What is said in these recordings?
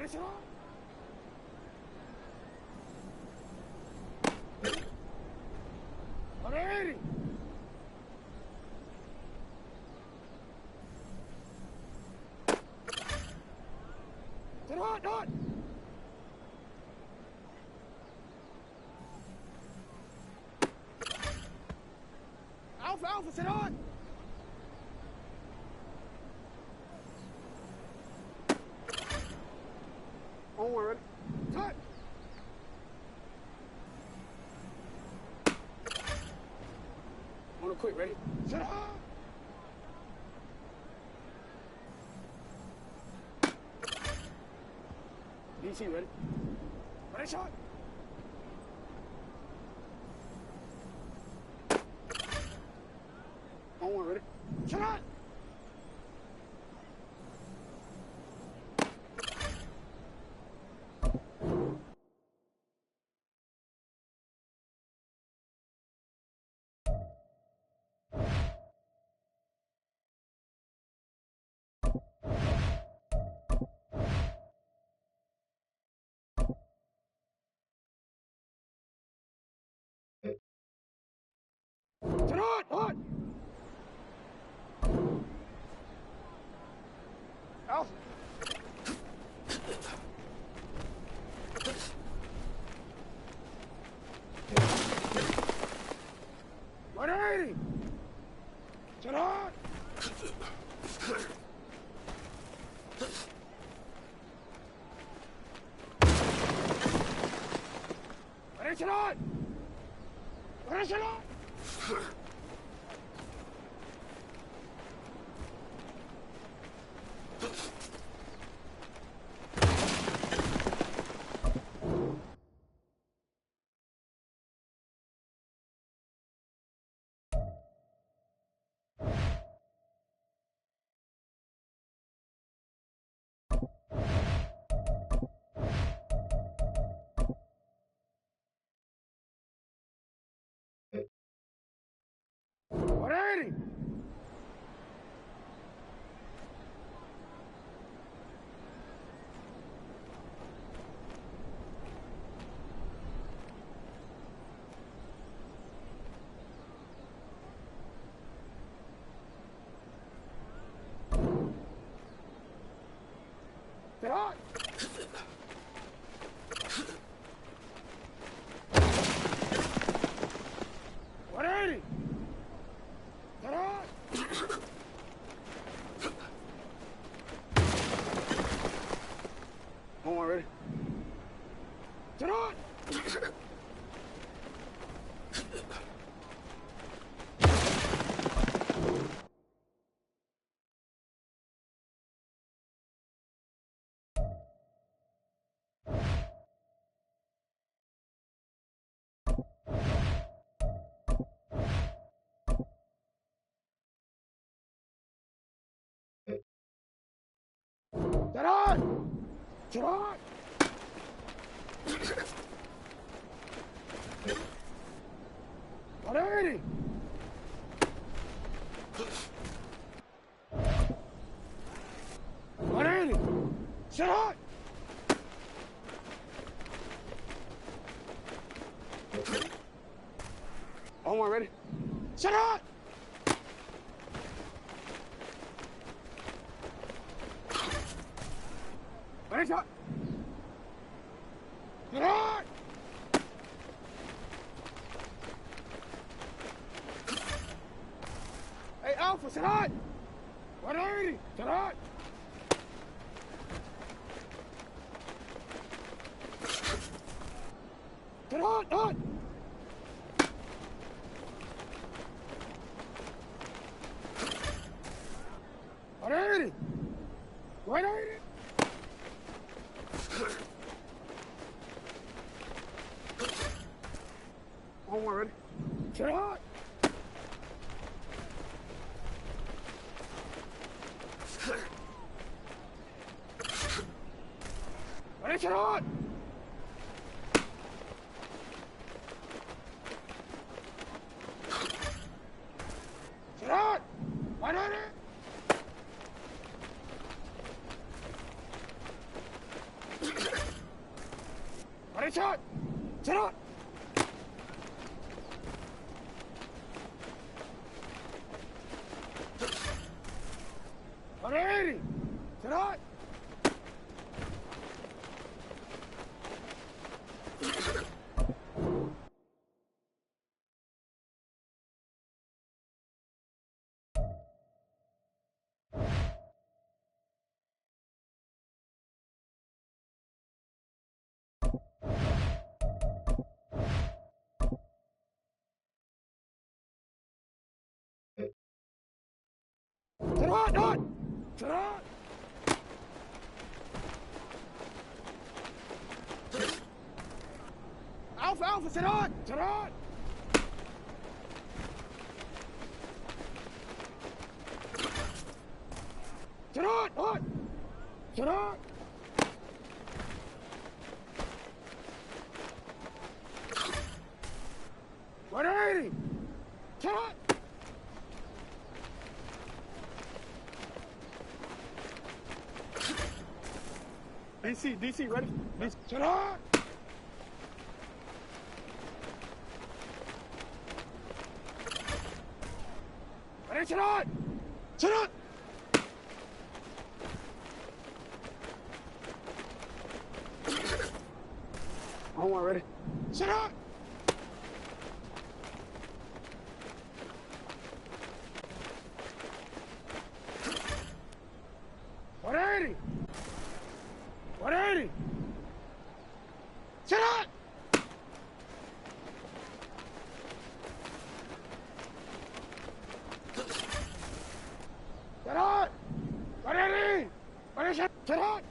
Ready, set on. Ready. Set on, on. Alpha, Alpha, set on. On one, ready? Cut. On a quick, ready? Set up. DC, ready? Ready, shot. On one, ready? Shot. Set on! Alpha. Ready! Set on! Ready, set on! Ready, set on! Ready! Set on! Ready! Set on! On one, ready? Set on! Set on! Set on! Ready! Ready! Set on! On one, ready? Set on! Ready, shot! Set on! Hey, Alpha, set on! 180! Set on! Set on! On! Ready! 180! On one, ready? Set on! Ready, set on! Set on! 180! Attention! Sit on! 180! Sit on! Sit on! Sit on! Alpha, Alpha, sit on! Sit on! Sit on! Sit on! 180! Sit on! DC, ready? DC. Sit on! Ready, sit on! Sit on! Home one, ready? Sit on! What 180! 180! Sit on! Sit on! 180! 180! Sit on!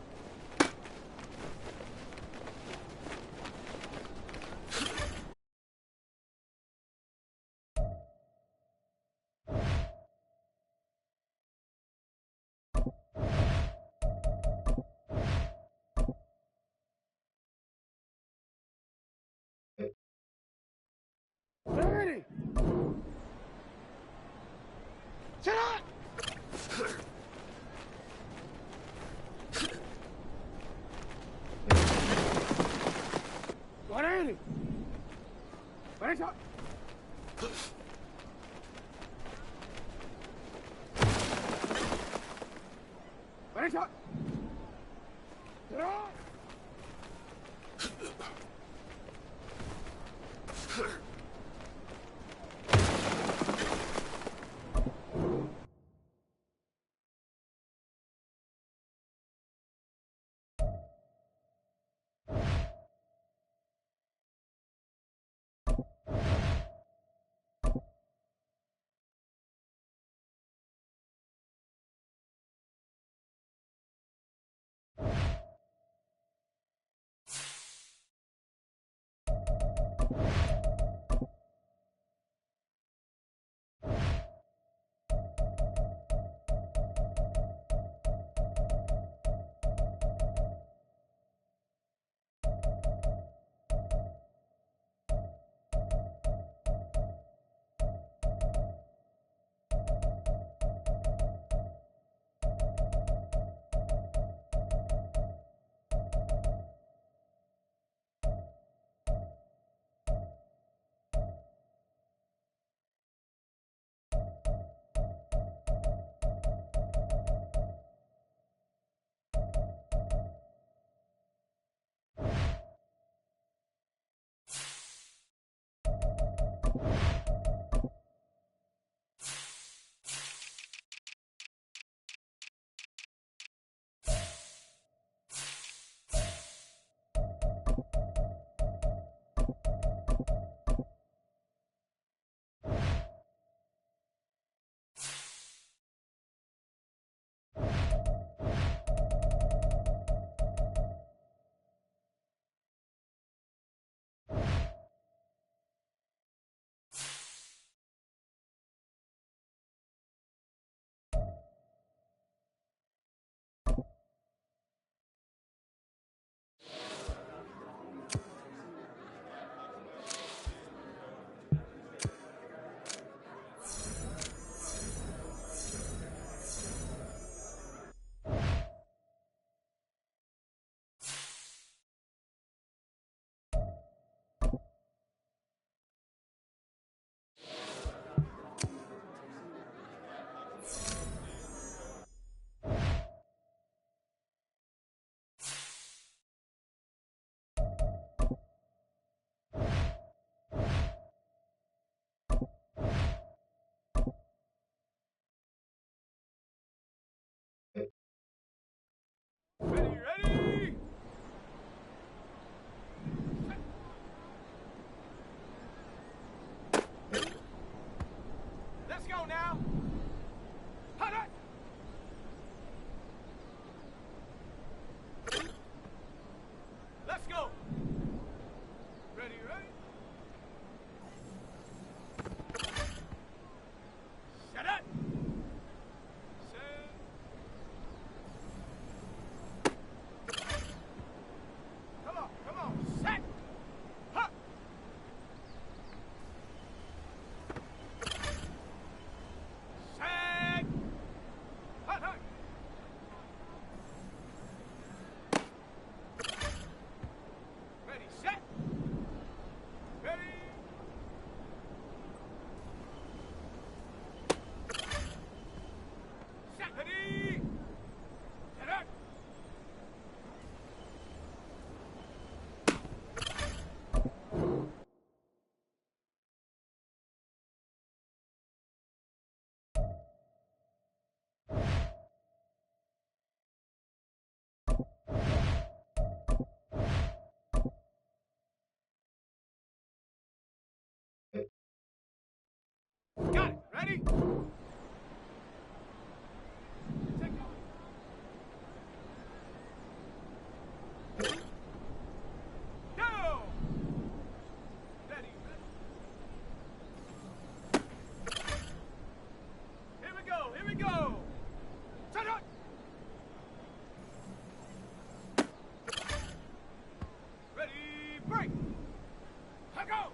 Ready! Sit on! 180! Ready, shot! Ready, shot! Sit on! Ready? Take off. Go! Ready. Here we go, here we go! Shut up! Ready, break! Let go!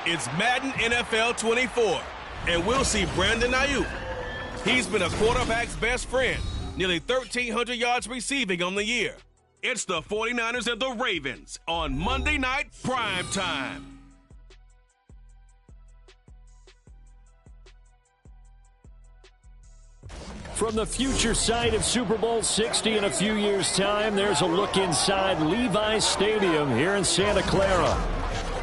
It's Madden NFL 24, and we'll see Brandon Ayuk. He's been a quarterback's best friend, nearly 1,300 yards receiving on the year. It's the 49ers and the Ravens on Monday Night Prime Time. From the future site of Super Bowl 60 in a few years' time, there's a look inside Levi's Stadium here in Santa Clara.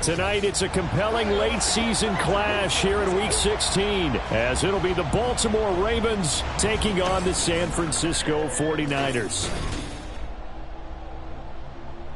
Tonight, it's a compelling late-season clash here in Week 16, as it'll be the Baltimore Ravens taking on the San Francisco 49ers.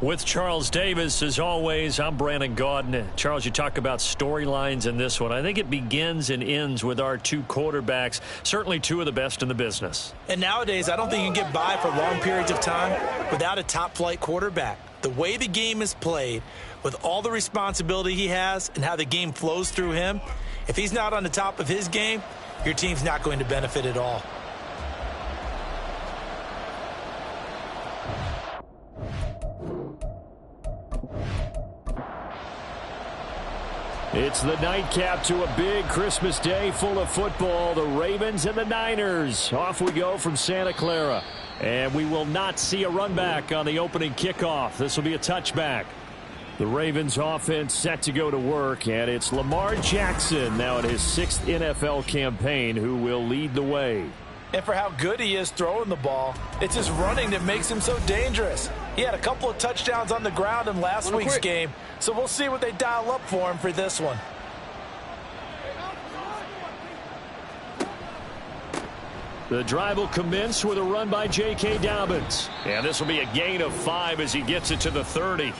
With Charles Davis, as always, I'm Brandon Gaudin. Charles, you talk about storylines in this one. I think it begins and ends with our two quarterbacks, certainly two of the best in the business. And nowadays, I don't think you can get by for long periods of time without a top-flight quarterback. The way the game is played, with all the responsibility he has and how the game flows through him, if he's not on the top of his game, your team's not going to benefit at all. It's the nightcap to a big Christmas day full of football. The Ravens and the Niners. Off we go from Santa Clara. And we will not see a run back on the opening kickoff. This will be a touchback. The Ravens offense set to go to work, and it's Lamar Jackson now in his 6th NFL campaign who will lead the way. And for how good he is throwing the ball, it's his running that makes him so dangerous. He had a couple of touchdowns on the ground in last week's game, so we'll see what they dial up for him for this one. The drive will commence with a run by J.K. Dobbins. And this will be a gain of 5 as he gets it to the 30.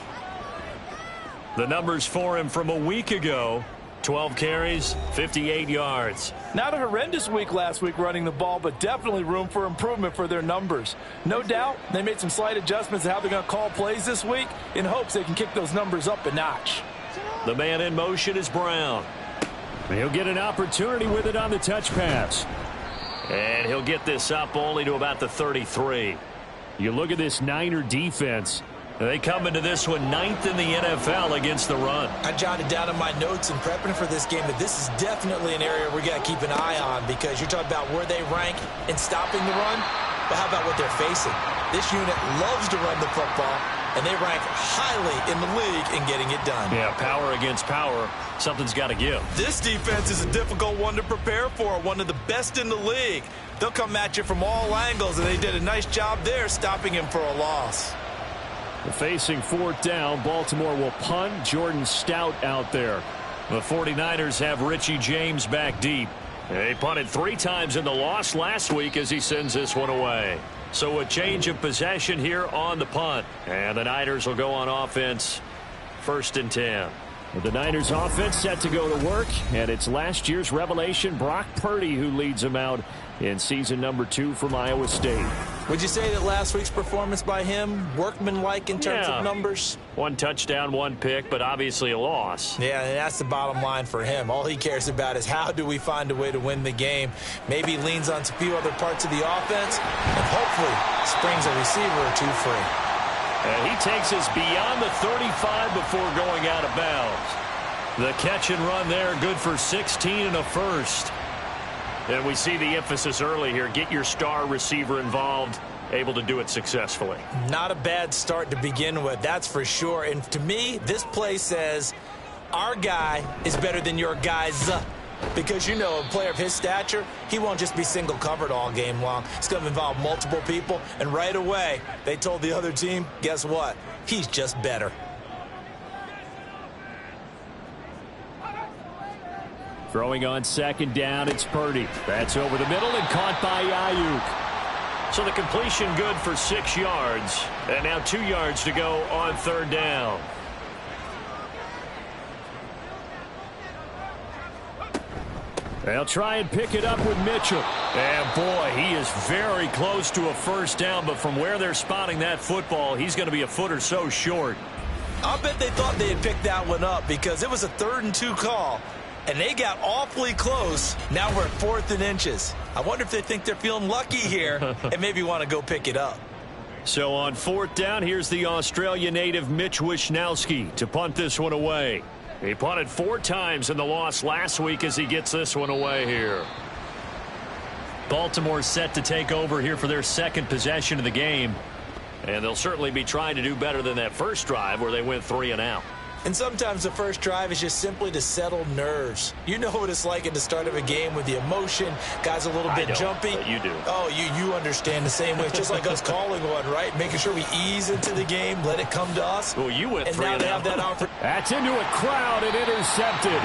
The numbers for him from a week ago, 12 carries, 58 yards. Not a horrendous week last week running the ball, but definitely room for improvement for their numbers. No doubt they made some slight adjustments to how they're going to call plays this week in hopes they can kick those numbers up a notch. The man in motion is Brown. He'll get an opportunity with it on the touch pass. And he'll get this up only to about the 33. You look at this Niner defense. They come into this one 9th in the NFL against the run. I jotted down in my notes in prepping for this game that this is definitely an area we got to keep an eye on, because you're talking about where they rank in stopping the run, but how about what they're facing? This unit loves to run the football, and they rank highly in the league in getting it done. Yeah, power against power. Something's got to give. This defense is a difficult one to prepare for, one of the best in the league. They'll come at you from all angles, and they did a nice job there stopping him for a loss. Facing 4th down, Baltimore will punt. Jordan Stout out there. The 49ers have Richie James back deep. They punted 3 times in the loss last week as he sends this one away. So a change of possession here on the punt. And the Niners will go on offense, 1st and 10. The Niners offense set to go to work, and it's last year's revelation, Brock Purdy, who leads them out in season number 2 from Iowa State. Would you say that last week's performance by him, workmanlike in terms of numbers? 1 touchdown, 1 pick, but obviously a loss. Yeah, and that's the bottom line for him. All he cares about is how do we find a way to win the game. Maybe leans on a few other parts of the offense, and hopefully springs a receiver or 2 free. And he takes us beyond the 35 before going out of bounds. The catch and run there, good for 16 and a first. And we see the emphasis early here. Get your star receiver involved, able to do it successfully. Not a bad start to begin with, that's for sure. And to me, this play says our guy is better than your guys. Because, you know, a player of his stature, he won't just be single covered all game long. It's going to involve multiple people. And right away, they told the other team, guess what? He's just better. Throwing on 2nd down, it's Purdy. That's over the middle and caught by Ayuk. So the completion good for 6 yards. And now 2 yards to go on 3rd down. They'll try and pick it up with Mitchell. And boy, he is very close to a 1st down, but from where they're spotting that football, he's going to be a foot or so short. I'll bet they thought they had picked that one up because it was a 3rd and 2 call. And they got awfully close. Now we're at 4th and inches. I wonder if they think they're feeling lucky here and maybe want to go pick it up. So on 4th down, here's the Australia native Mitch Wishnowsky to punt this one away. He punted 4 times in the loss last week as he gets this one away here. Baltimore set to take over here for their 2nd possession of the game. And they'll certainly be trying to do better than that first drive where they went 3 and out. And sometimes the first drive is just simply to settle nerves. You know what it's like at the start of a game with the emotion. Guys a little bit jumpy. But you do. Oh, you understand the same way. It's just like us calling one, right? Making sure we ease into the game, let it come to us. Well, you went 3 and now they out. have that offer. That's into a crowd and intercepted.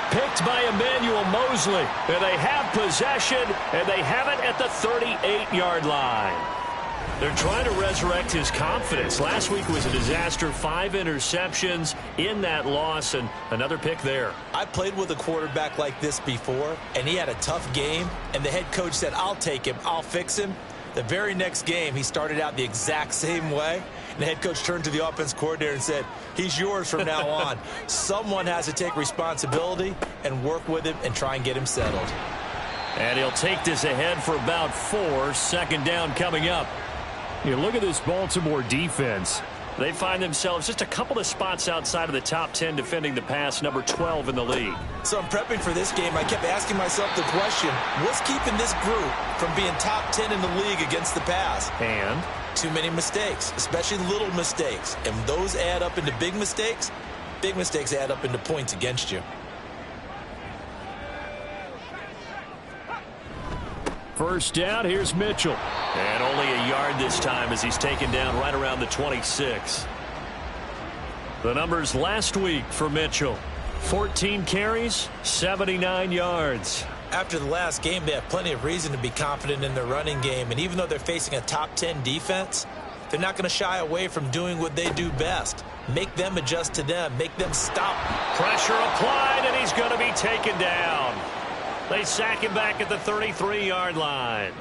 Picked by Emmanuel Mosley. And they have possession, and they have it at the 38-yard line. They're trying to resurrect his confidence. Last week was a disaster. 5 interceptions in that loss, and another pick there. I played with a quarterback like this before, and he had a tough game, and the head coach said, I'll take him, I'll fix him. The very next game, he started out the exact same way, and the head coach turned to the offense coordinator and said, he's yours from now on. Someone has to take responsibility and work with him and try and get him settled. And he'll take this ahead for about 4. 2nd down coming up. You look at this Baltimore defense. They find themselves just a couple of spots outside of the top 10 defending the pass, number 12 in the league. So I'm prepping for this game. I kept asking myself the question, what's keeping this group from being top 10 in the league against the pass? And? Too many mistakes, especially little mistakes. And those add up into big mistakes. Big mistakes add up into points against you. 1st down, here's Mitchell. And only a yard this time as he's taken down right around the 26. The numbers last week for Mitchell. 14 carries, 79 yards. After the last game, they have plenty of reason to be confident in their running game. And even though they're facing a top 10 defense, they're not going to shy away from doing what they do best. Make them adjust to them. Make them stop. Pressure applied, and he's going to be taken down. They sack him back at the 33-yard line.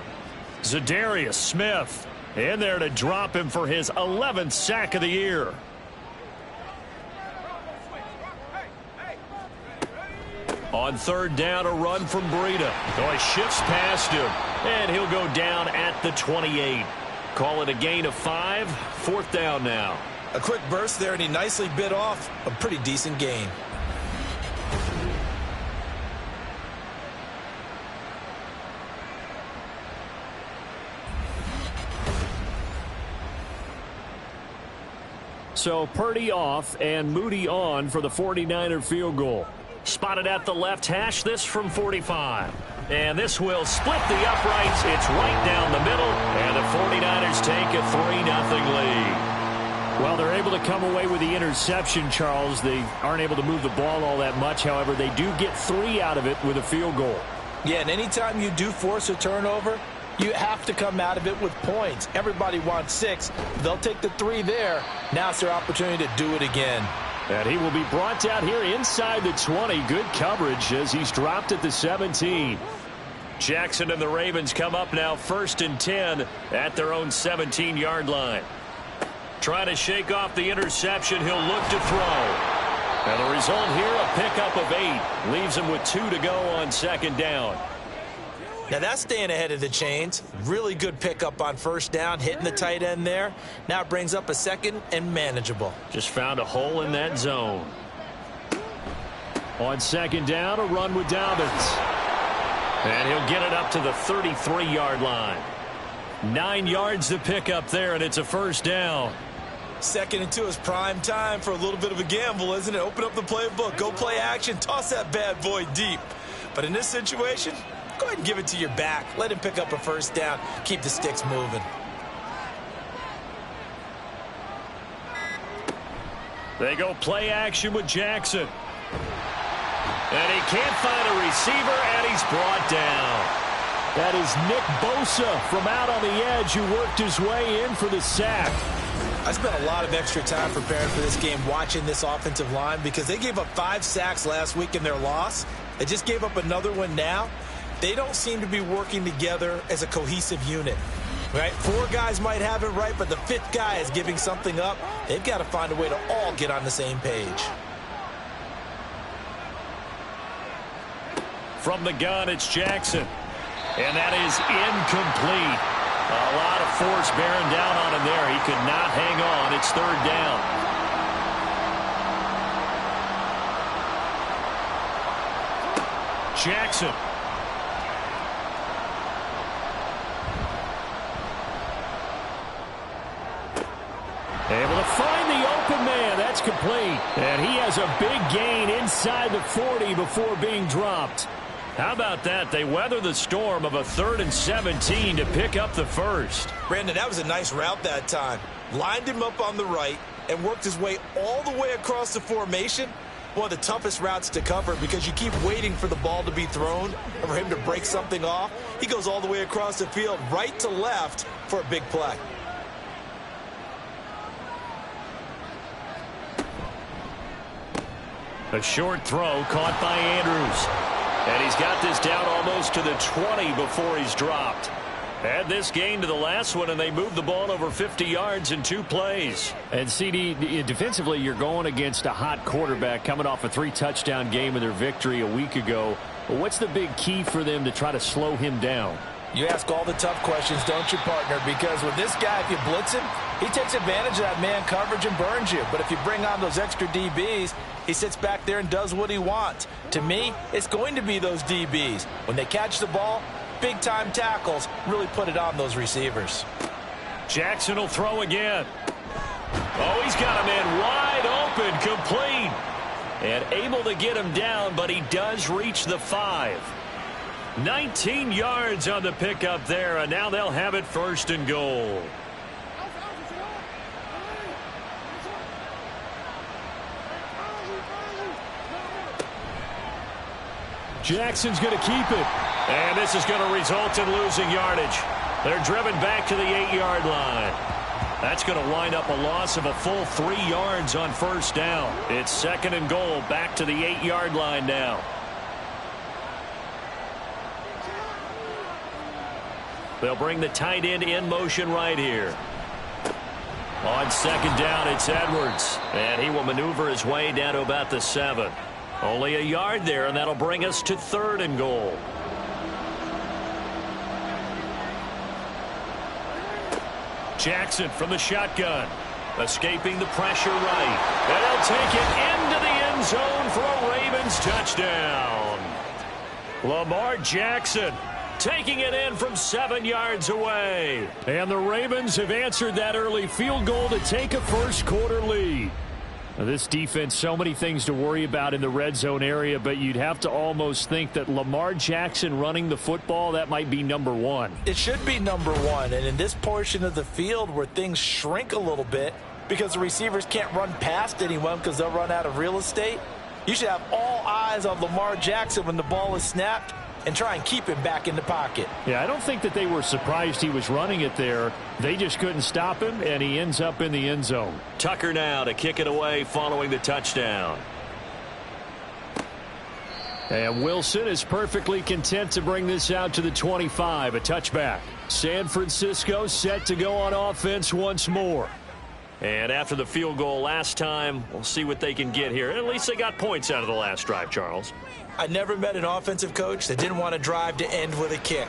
Zadarius Smith in there to drop him for his 11th sack of the year. On third down, a run from Breida. Oh, he shifts past him, and he'll go down at the 28. Call it a gain of 5. Fourth down now. A quick burst there, and he nicely bit off a pretty decent gain. So Purdy off and Moody on for the 49er field goal. Spotted at the left hash, this from 45. And this will split the uprights. It's right down the middle, and the 49ers take a 3-0 lead. Well, they're able to come away with the interception, Charles. They aren't able to move the ball all that much. However, they do get 3 out of it with a field goal. Yeah, and anytime you do force a turnover, you have to come out of it with points. Everybody wants 6. They'll take the 3 there. Now it's their opportunity to do it again. And he will be brought down here inside the 20. Good coverage as he's dropped at the 17. Jackson and the Ravens come up now 1st and 10 at their own 17-yard line. Trying to shake off the interception. He'll look to throw. And the result here, a pickup of 8. Leaves him with 2 to go on second down. Now that's staying ahead of the chains. Really good pickup on first down, hitting the tight end there. Now it brings up a second and manageable. Just found a hole in that zone. On second down, a run with Dobbins. And he'll get it up to the 33-yard line. 9 yards to pick up there, and it's a first down. 2nd and 2 is prime time for a little bit of a gamble, isn't it? Open up the playbook, go play action, toss that bad boy deep. But in this situation, go ahead and give it to your back. Let him pick up a first down. Keep the sticks moving. They go play action with Jackson. And he can't find a receiver, and he's brought down. That is Nick Bosa from out on the edge who worked his way in for the sack. I spent a lot of extra time preparing for this game watching this offensive line because they gave up 5 sacks last week in their loss. They just gave up another one now. They don't seem to be working together as a cohesive unit. Right? 4 guys might have it right, but the 5th guy is giving something up. They've got to find a way to all get on the same page. From the gun, it's Jackson. And that is incomplete. A lot of force bearing down on him there. He could not hang on. It's third down. Jackson. Able to find the open man. That's complete. And he has a big gain inside the 40 before being dropped. How about that? They weather the storm of a 3rd and 17 to pick up the first. Brandon, that was a nice route that time. Lined him up on the right and worked his way all the way across the formation. One of the toughest routes to cover because you keep waiting for the ball to be thrown or for him to break something off. He goes all the way across the field, right to left, for a big play. A short throw caught by Andrews. And he's got this down almost to the 20 before he's dropped. Add this gain to the last one, and they moved the ball over 50 yards in 2 plays. And, CD, defensively, you're going against a hot quarterback coming off a 3-touchdown game in their victory a week ago. But what's the big key for them to try to slow him down? You ask all the tough questions, don't you, partner? Because with this guy, if you blitz him, he takes advantage of that man coverage and burns you. But if you bring on those extra DBs, he sits back there and does what he wants. To me, it's going to be those DBs. When they catch the ball, big-time tackles really put it on those receivers. Jackson will throw again. Oh, he's got a man wide open, complete. And able to get him down, but he does reach the 5. 19 yards on the pickup there, and now they'll have it 1st and goal. Jackson's going to keep it. And this is going to result in losing yardage. They're driven back to the 8-yard line. That's going to wind up a loss of a full 3 yards on first down. It's 2nd and goal, back to the 8-yard line now. They'll bring the tight end in motion right here. On second down, it's Edwards. And he will maneuver his way down to about the 7. Only a yard there, and that'll bring us to 3rd and goal. Jackson from the shotgun. Escaping the pressure right. And he'll take it into the end zone for a Ravens touchdown. Lamar Jackson taking it in from 7 yards away. And the Ravens have answered that early field goal to take a first-quarter lead. Now, this defense, so many things to worry about in the red zone area, but you'd have to almost think that Lamar Jackson running the football, that might be number one. It should be number one, and in this portion of the field where things shrink a little bit because the receivers can't run past anyone because they'll run out of real estate, you should have all eyes on Lamar Jackson when the ball is snapped and try and keep him back in the pocket. Yeah, I don't think that they were surprised he was running it there. They just couldn't stop him, and he ends up in the end zone. Tucker now to kick it away following the touchdown. And Wilson is perfectly content to bring this out to the 25, a touchback. San Francisco set to go on offense once more. And after the field goal last time, we'll see what they can get here. At least they got points out of the last drive, Charles. I never met an offensive coach that didn't want to drive to end with a kick.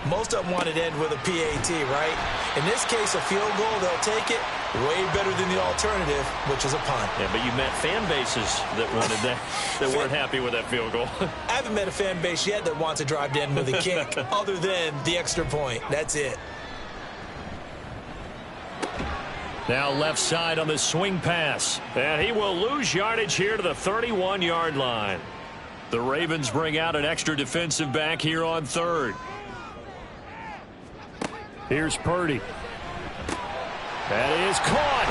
Most of them wanted to end with a PAT, right? In this case, a field goal, they'll take it. Way better than the alternative, which is a punt. Yeah, but you met fan bases that wanted that, that weren't happy with that field goal. I haven't met a fan base yet that wants to drive to end with a kick, other than the extra point. That's it. Now left side on the swing pass. And he will lose yardage here to the 31-yard line. The Ravens bring out an extra defensive back here on 3rd. Here's Purdy. That is caught.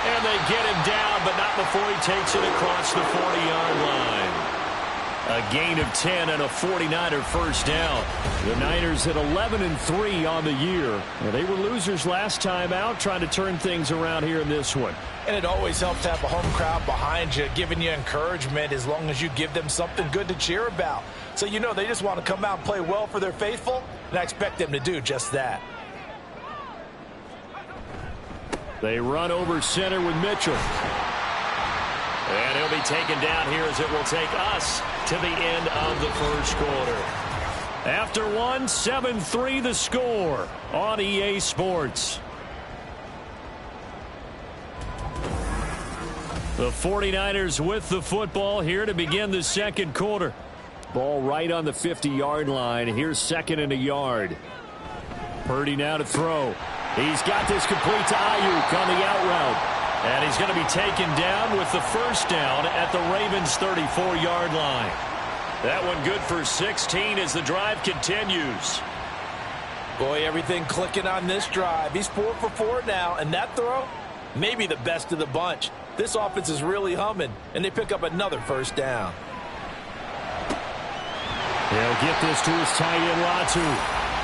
And they get him down, but not before he takes it across the 40-yard line. A gain of 10 and a 49er first down. The Niners at 11-3 on the year. Well, they were losers last time out, trying to turn things around here in this one. And it always helps to have a home crowd behind you, giving you encouragement as long as you give them something good to cheer about. So you know they just want to come out and play well for their faithful, and I expect them to do just that. They run over center with Mitchell. And he'll be taken down here as it will take us to the end of the first quarter. After one, 7-3 the score on EA Sports. The 49ers with the football here to begin the second quarter. Ball right on the 50-yard line. Here's 2nd and a yard. Purdy now to throw. He's got this complete to Ayuk on the out route. And he's going to be taken down with the first down at the Ravens' 34-yard line. That one good for 16 as the drive continues. Boy, everything clicking on this drive. He's 4 for 4 now, and that throw, maybe the best of the bunch. This offense is really humming, and they pick up another first down. He'll get this to his tight end, Latu.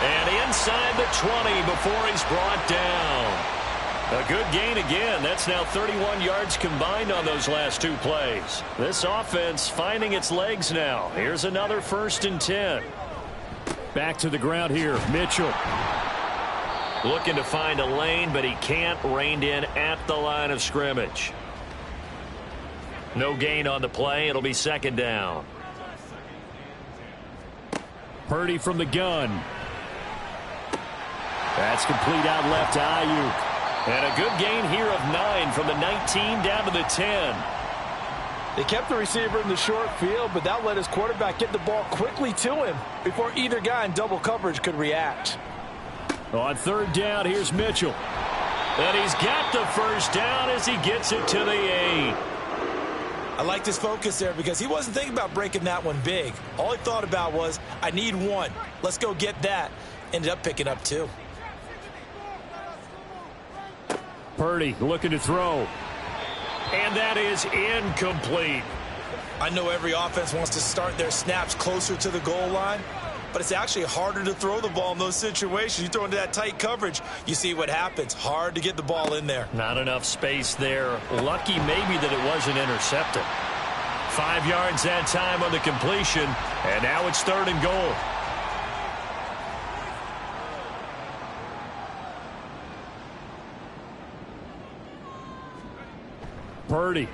And inside the 20 before he's brought down. A good gain again. That's now 31 yards combined on those last 2 plays. This offense finding its legs now. Here's another 1st and 10. Back to the ground here. Mitchell. Looking to find a lane, but he can't. Reined in at the line of scrimmage. No gain on the play. It'll be 2nd down. Purdy from the gun. That's complete out left to Ayuk. And a good gain here of 9 from the 19 down to the 10. They kept the receiver in the short field, but that let his quarterback get the ball quickly to him before either guy in double coverage could react. On 3rd down, here's Mitchell. And he's got the first down as he gets it to the 8. I liked his focus there because he wasn't thinking about breaking that one big. All he thought about was, I need 1. Let's go get that. Ended up picking up 2. Purdy looking to throw. And that is incomplete. I know every offense wants to start their snaps closer to the goal line, but it's actually harder to throw the ball in those situations. You throw into that tight coverage, you see what happens. Hard to get the ball in there. Not enough space there. Lucky maybe that it wasn't intercepted. 5 yards that time on the completion, and now it's 3rd and goal. Purdy.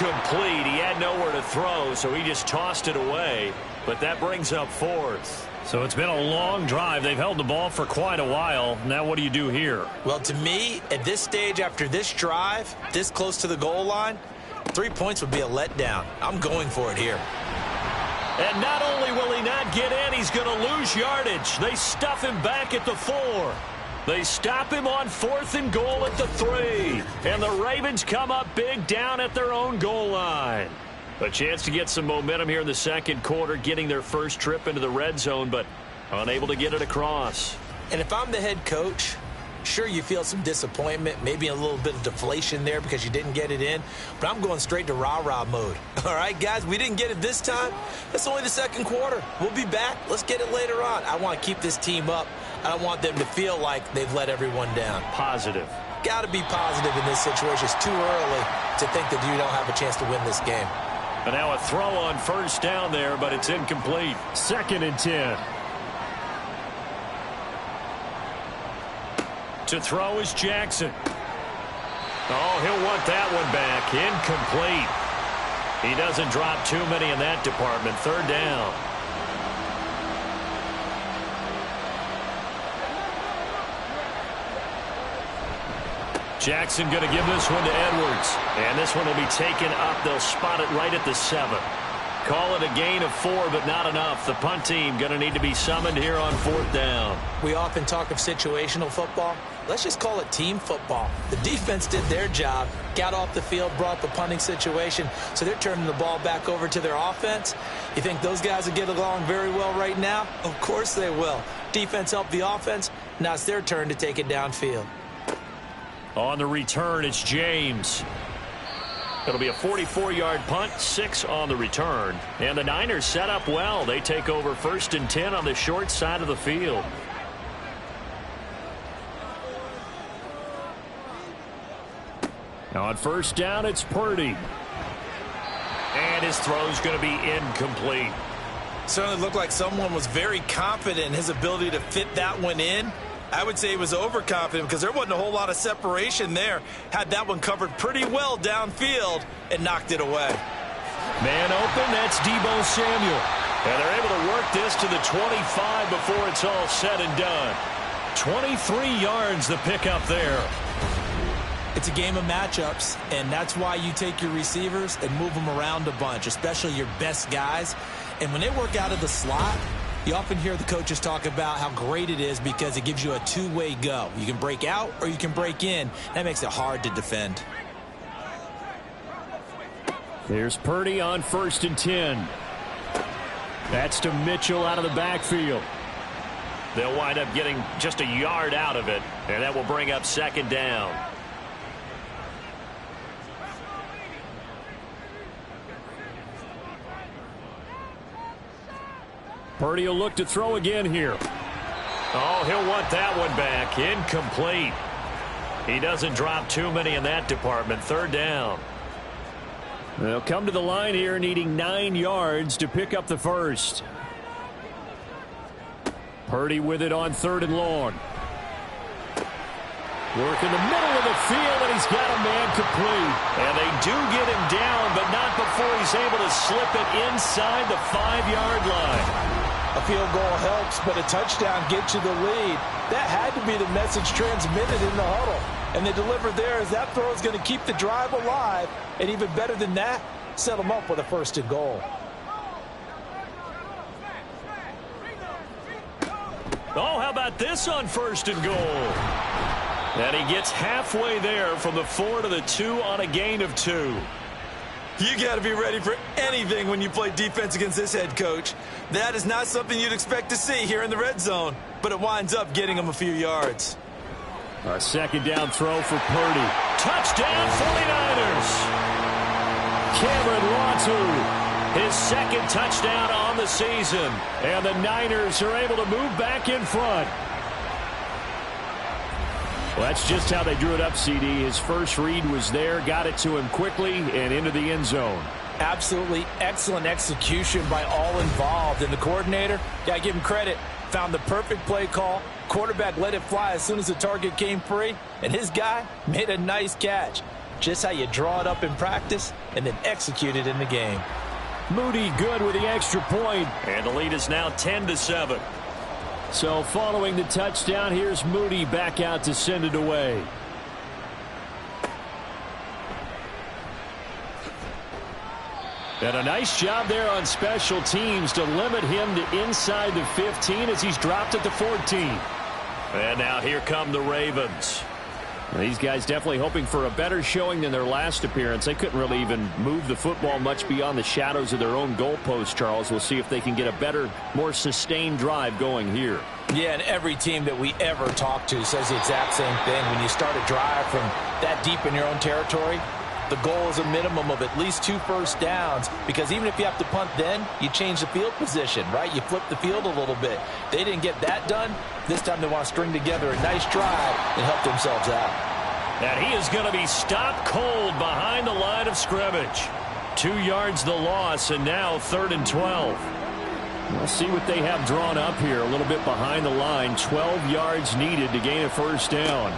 incomplete. He had nowhere to throw, so he just tossed it away. But that brings up fourth. So it's been a long drive. They've held the ball for quite a while. Now what do you do here? Well, to me, at this stage after this drive, this close to the goal line, 3 points would be a letdown. I'm going for it here. And not only will he not get in, he's going to lose yardage. They stuff him back at the 4. They stop him on 4th and goal at the 3. And the Ravens come up big down at their own goal line. A chance to get some momentum here in the second quarter, getting their first trip into the red zone, but unable to get it across. And if I'm the head coach, sure, you feel some disappointment, maybe a little bit of deflation there because you didn't get it in, but I'm going straight to rah-rah mode. All right, guys, we didn't get it this time. It's only the second quarter. We'll be back. Let's get it later on. I want to keep this team up. I don't want them to feel like they've let everyone down. Positive. Got to be positive in this situation. It's too early to think that you don't have a chance to win this game. And now a throw on first down there, but it's incomplete. 2nd and 10. To throw is Jackson. Oh, he'll want that one back. Incomplete. He doesn't drop too many in that department. 3rd down. Jackson going to give this one to Edwards. And this one will be taken up. They'll spot it right at the 7. Call it a gain of 4, but not enough. The punt team going to need to be summoned here on 4th down. We often talk of situational football. Let's just call it team football. The defense did their job, got off the field, brought the punting situation, so they're turning the ball back over to their offense. You think those guys will get along very well right now? Of course they will. Defense helped the offense. Now it's their turn to take it downfield. On the return, it's James. It'll be a 44-yard punt, 6 on the return. And the Niners set up well. They take over 1st and 10 on the short side of the field. Now on 1st down, it's Purdy. And his throw's going to be incomplete. Certainly looked like someone was very confident in his ability to fit that one in. I would say he was overconfident because there wasn't a whole lot of separation there. Had that one covered pretty well downfield and knocked it away. Man open, that's Deebo Samuel. And they're able to work this to the 25 before it's all said and done. 23 yards the pickup there. It's a game of matchups, and that's why you take your receivers and move them around a bunch, especially your best guys. And when they work out of the slot, you often hear the coaches talk about how great it is because it gives you a two-way go. You can break out or you can break in. That makes it hard to defend. Here's Purdy on 1st and 10. That's to Mitchell out of the backfield. They'll wind up getting just a yard out of it, and that will bring up 2nd down. Purdy will look to throw again here. Oh, he'll want that one back. Incomplete. He doesn't drop too many in that department. 3rd down. They'll come to the line here needing 9 yards to pick up the first. Purdy with it on 3rd and long. Work in the middle of the field, and he's got a man complete. And they do get him down, but not before he's able to slip it inside the 5-yard line. A field goal helps, but a touchdown gets you the lead. That had to be the message transmitted in the huddle. And they delivered there as that throw is going to keep the drive alive. And even better than that, set them up with a 1st and goal. Oh, how about this on 1st and goal? And he gets halfway there from the 4 to the 2 on a gain of 2. You got to be ready for anything when you play defense against this head coach. That is not something you'd expect to see here in the red zone, but it winds up getting him a few yards. A 2nd down throw for Purdy. Touchdown 49ers. Cameron Latu, his 2nd touchdown on the season. And the Niners are able to move back in front. Well, that's just how they drew it up, CD. His first read was there, got it to him quickly, and into the end zone. Absolutely excellent execution by all involved. And the coordinator, got to give him credit, found the perfect play call. Quarterback let it fly as soon as the target came free, and his guy made a nice catch. Just how you draw it up in practice, and then execute it in the game. Moody good with the extra point. And the lead is now 10-7. So following the touchdown, here's Moody back out to send it away. And a nice job there on special teams to limit him to inside the 15 as he's dropped at the 14. And now here come the Ravens. These guys definitely hoping for a better showing than their last appearance. They couldn't really even move the football much beyond the shadows of their own goalpost, Charles. We'll see if they can get a better, more sustained drive going here. Yeah, and every team that we ever talk to says the exact same thing. When you start a drive from that deep in your own territory, the goal is a minimum of at least 2 first downs, because even if you have to punt then, you change the field position, right? You flip the field a little bit. They didn't get that done. This time they want to string together a nice drive and help themselves out. And he is going to be stopped cold behind the line of scrimmage. 2 yards the loss, and now 3rd and 12. We'll see what they have drawn up here. A little bit behind the line. 12 yards needed to gain a first down.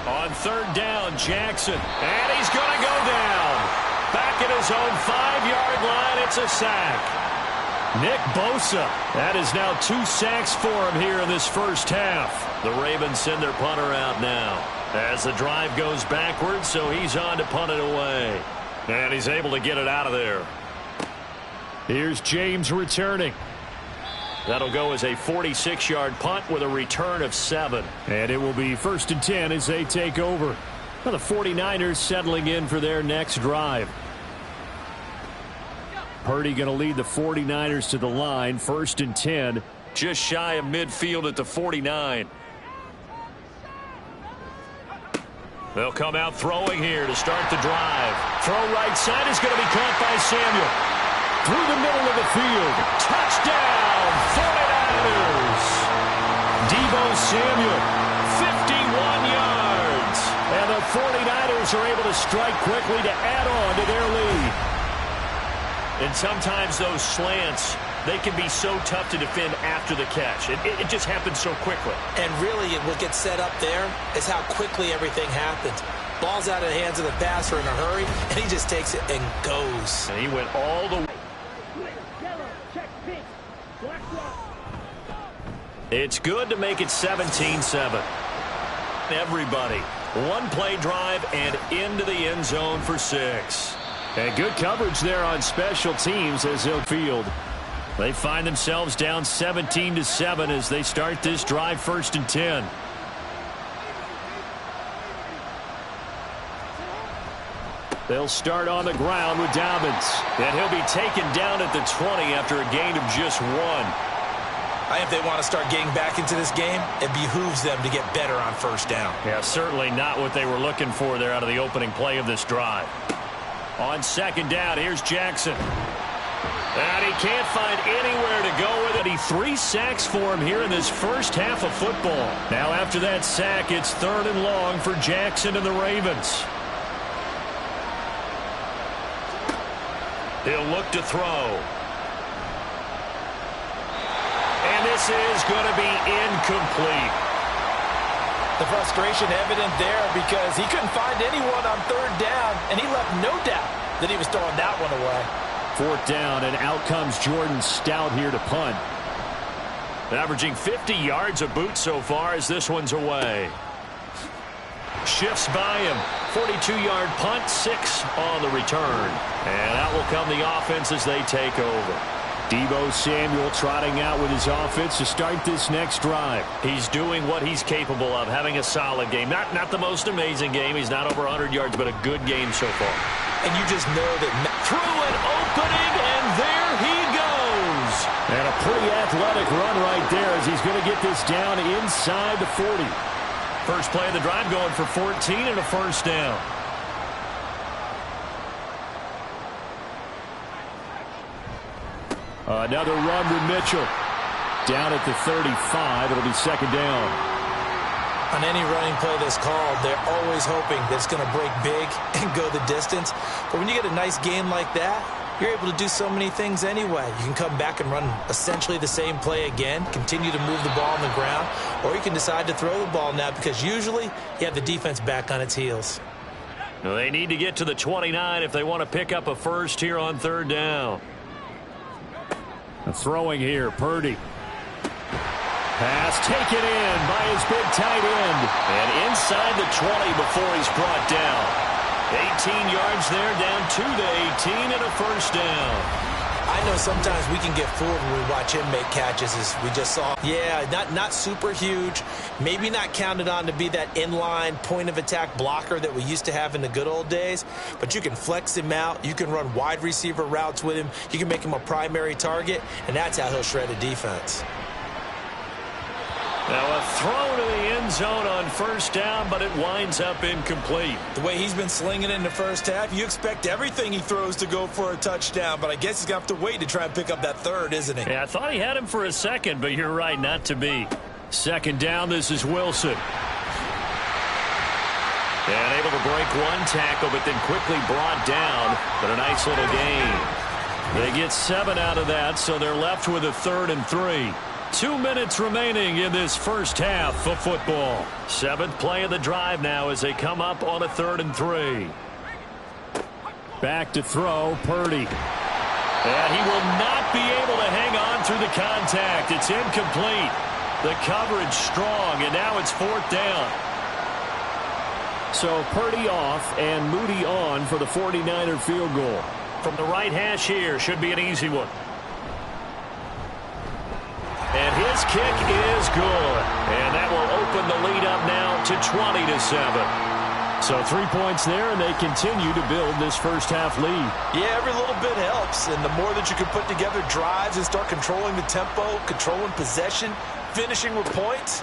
On 3rd down, Jackson. And he's going to go down. Back at his own 5-yard line, it's a sack. Nick Bosa. That is now 2 sacks for him here in this first half. The Ravens send their punter out now as the drive goes backwards, so he's on to punt it away. And he's able to get it out of there. Here's James returning. That'll go as a 46-yard punt with a return of 7. And it will be 1st and 10 as they take over. Well, the 49ers settling in for their next drive. Purdy going to lead the 49ers to the line. 1st and 10. Just shy of midfield at the 49. They'll come out throwing here to start the drive. Throw right side is going to be caught by Samuel. Through the middle of the field. Touchdown, 49ers. Deebo Samuel. 51 yards. And the 49ers are able to strike quickly to add on to their lead. And sometimes those slants, they can be so tough to defend after the catch. It just happens so quickly. And really, what gets set up there is how quickly everything happens. Ball's out of the hands of the passer in a hurry, and he just takes it and goes. And he went all the way. It's good to make it 17-7. Everybody, 1-play drive and into the end zone for 6. And good coverage there on special teams as they'll field. They find themselves down 17-7 as they start this drive 1st and 10. They'll start on the ground with Dobbins. And he'll be taken down at the 20 after a gain of just 1. I think if they want to start getting back into this game, it behooves them to get better on 1st down. Yeah, certainly not what they were looking for there out of the opening play of this drive. On 2nd down, here's Jackson. And he can't find anywhere to go with it. 3 sacks for him here in this first half of football. Now after that sack, it's 3rd and long for Jackson and the Ravens. He'll look to throw. And this is going to be incomplete. The frustration evident there because he couldn't find anyone on 3rd down, and he left no doubt that he was throwing that one away. 4th down, and out comes Jordan Stout here to punt. Averaging 50 yards a boot so far as this one's away. Shifts by him. 42-yard punt, 6 on the return. And out will come the offense as they take over. Deebo Samuel trotting out with his offense to start this next drive. He's doing what he's capable of, having a solid game. Not the most amazing game. He's not over 100 yards, but a good game so far. And you just know that through an opening, and there he goes. And a pretty athletic run right there as he's going to get this down inside the 40. First play of the drive going for 14 and a 1st down. Another run with Mitchell. Down at the 35. It'll be 2nd down. On any running play that's called, they're always hoping that it's going to break big and go the distance. But when you get a nice game like that, you're able to do so many things anyway. You can come back and run essentially the same play again, continue to move the ball on the ground, or you can decide to throw the ball now because usually you have the defense back on its heels. Well, they need to get to the 29 if they want to pick up a first here on third down. Throwing here, Purdy. Pass taken in by his big tight end. And inside the 20 before he's brought down. 18 yards there, down to the 18 and a first down. I know sometimes we can get fooled when we watch him make catches, as we just saw. Yeah, not super huge. Maybe not counted on to be that inline point-of-attack blocker that we used to have in the good old days. But you can flex him out. You can run wide receiver routes with him. You can make him a primary target, and that's how he'll shred a defense. Now a throw to the end zone on first down, but it winds up incomplete. The way he's been slinging in the first half, you expect everything he throws to go for a touchdown, but I guess he's going to have to wait to try and pick up that third, isn't he? Yeah, I thought he had him for a second, but you're right, not to be. Second down, this is Wilson. And able to break one tackle, but then quickly brought down, but a nice little gain. They get 7 out of that, so they're left with a 3rd and 3. 2 minutes remaining in this first half of football. 7th play of the drive now as they come up on a 3rd and 3. Back to throw, Purdy. And he will not be able to hang on through the contact. It's incomplete. The coverage strong, and now it's 4th down. So Purdy off and Moody on for the 49er field goal. From the right hash here, should be an easy one. And his kick is good. And that will open the lead up now to 20-7. So 3 points there, and they continue to build this first half lead. Yeah, every little bit helps. And the more that you can put together drives and start controlling the tempo, controlling possession, finishing with points,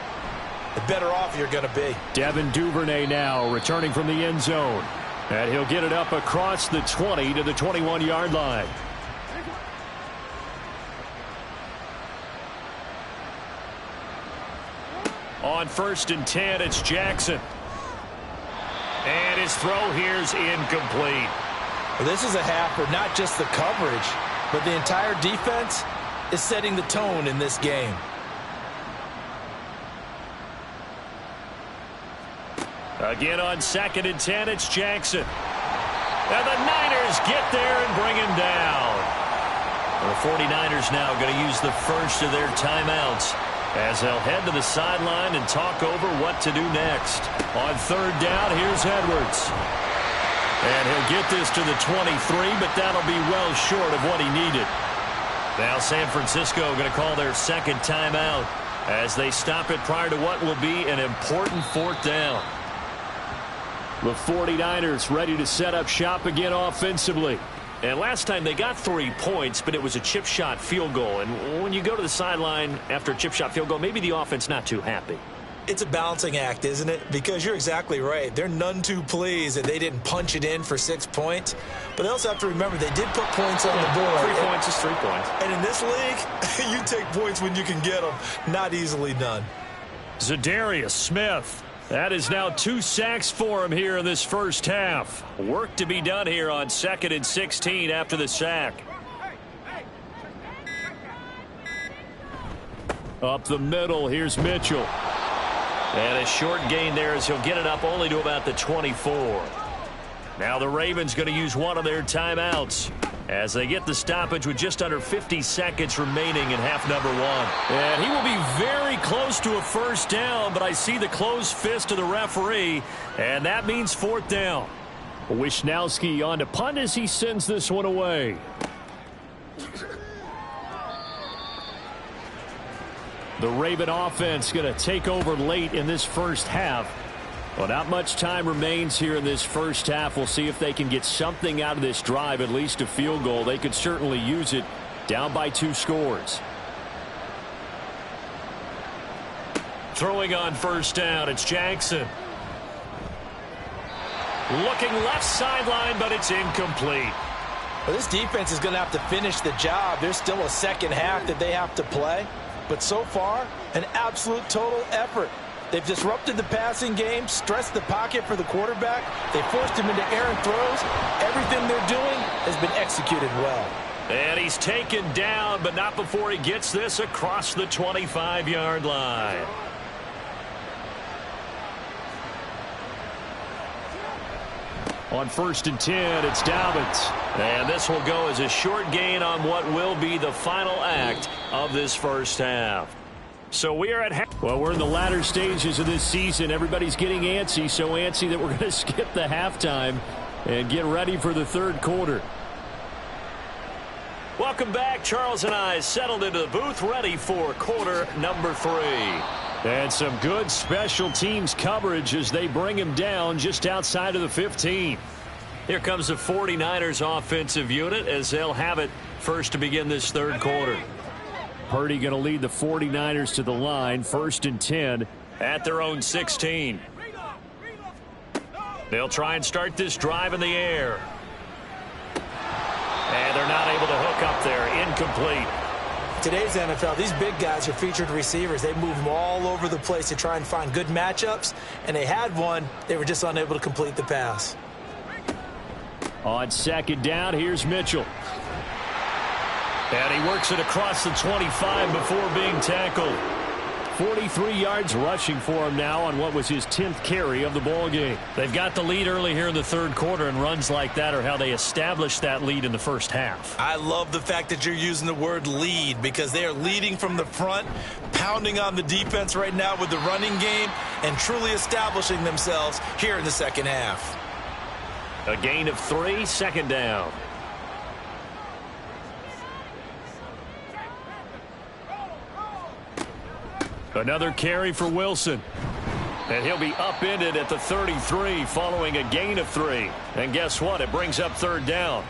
the better off you're going to be. Devin Duvernay now returning from the end zone. And he'll get it up across the 20 to the 21-yard line. On 1st and 10, it's Jackson. And his throw here's incomplete. Well, this is a half where not just the coverage, but the entire defense is setting the tone in this game. Again on 2nd and 10, it's Jackson. And the Niners get there and bring him down. The 49ers now going to use the first of their timeouts as they'll head to the sideline and talk over what to do next. On 3rd down, here's Edwards. And he'll get this to the 23, but that'll be well short of what he needed. Now San Francisco going to call their 2nd timeout as they stop it prior to what will be an important 4th down. The 49ers ready to set up shop again offensively. And last time they got 3 points, but it was a chip shot field goal. And when you go to the sideline after a chip shot field goal, maybe the offense not too happy. It's a balancing act, isn't it? Because you're exactly right. They're none too pleased that they didn't punch it in for 6 points. But they also have to remember they did put points on the board. 3 points is 3 points. And in this league, you take points when you can get them. Not easily done. Zadarius Smith. That is now 2 sacks for him here in this first half. Work to be done here on 2nd and 16 after the sack. Up the middle, here's Mitchell. And a short gain there as he'll get it up only to about the 24. Now the Ravens going to use one of their timeouts as they get the stoppage with just under 50 seconds remaining in half number 1. And he will be very close to a first down, but I see the closed fist of the referee, and that means 4th down. Wisnowski on to punt as he sends this one away. The Raven offense going to take over late in this first half. Well, not much time remains here in this first half. We'll see if they can get something out of this drive, at least a field goal. They could certainly use it, down by 2 scores. Throwing on 1st down, it's Jackson. Looking left sideline, but it's incomplete. Well, this defense is going to have to finish the job. There's still a second half that they have to play. But so far, an absolute total effort. They've disrupted the passing game, stressed the pocket for the quarterback. They forced him into errant throws. Everything they're doing has been executed well. And he's taken down, but not before he gets this across the 25-yard line. On 1st and 10, it's Dobbins. And this will go as a short gain on what will be the final act of this first half. So we are at half. Well, we're in the latter stages of this season. Everybody's getting antsy, so antsy that we're going to skip the halftime and get ready for the third quarter. Welcome back. Charles and I settled into the booth, ready for quarter number 3. And some good special teams coverage as they bring him down just outside of the 15. Here comes the 49ers offensive unit as they'll have it first to begin this third quarter. Purdy going to lead the 49ers to the line, 1st and 10 at their own 16. They'll try and start this drive in the air. And they're not able to hook up there. Incomplete. Today's NFL, these big guys are featured receivers. They move them all over the place to try and find good matchups, and they had one. They were just unable to complete the pass. On 2nd down, here's Mitchell. And he works it across the 25 before being tackled. 43 yards rushing for him now on what was his 10th carry of the ball game. They've got the lead early here in the third quarter, and runs like that are how they established that lead in the first half. I love the fact that you're using the word lead because they are leading from the front, pounding on the defense right now with the running game, and truly establishing themselves here in the second half. A gain of 3, 2nd down. Another carry for Wilson. And he'll be upended at the 33 following a gain of 3. And guess what? It brings up 3rd down.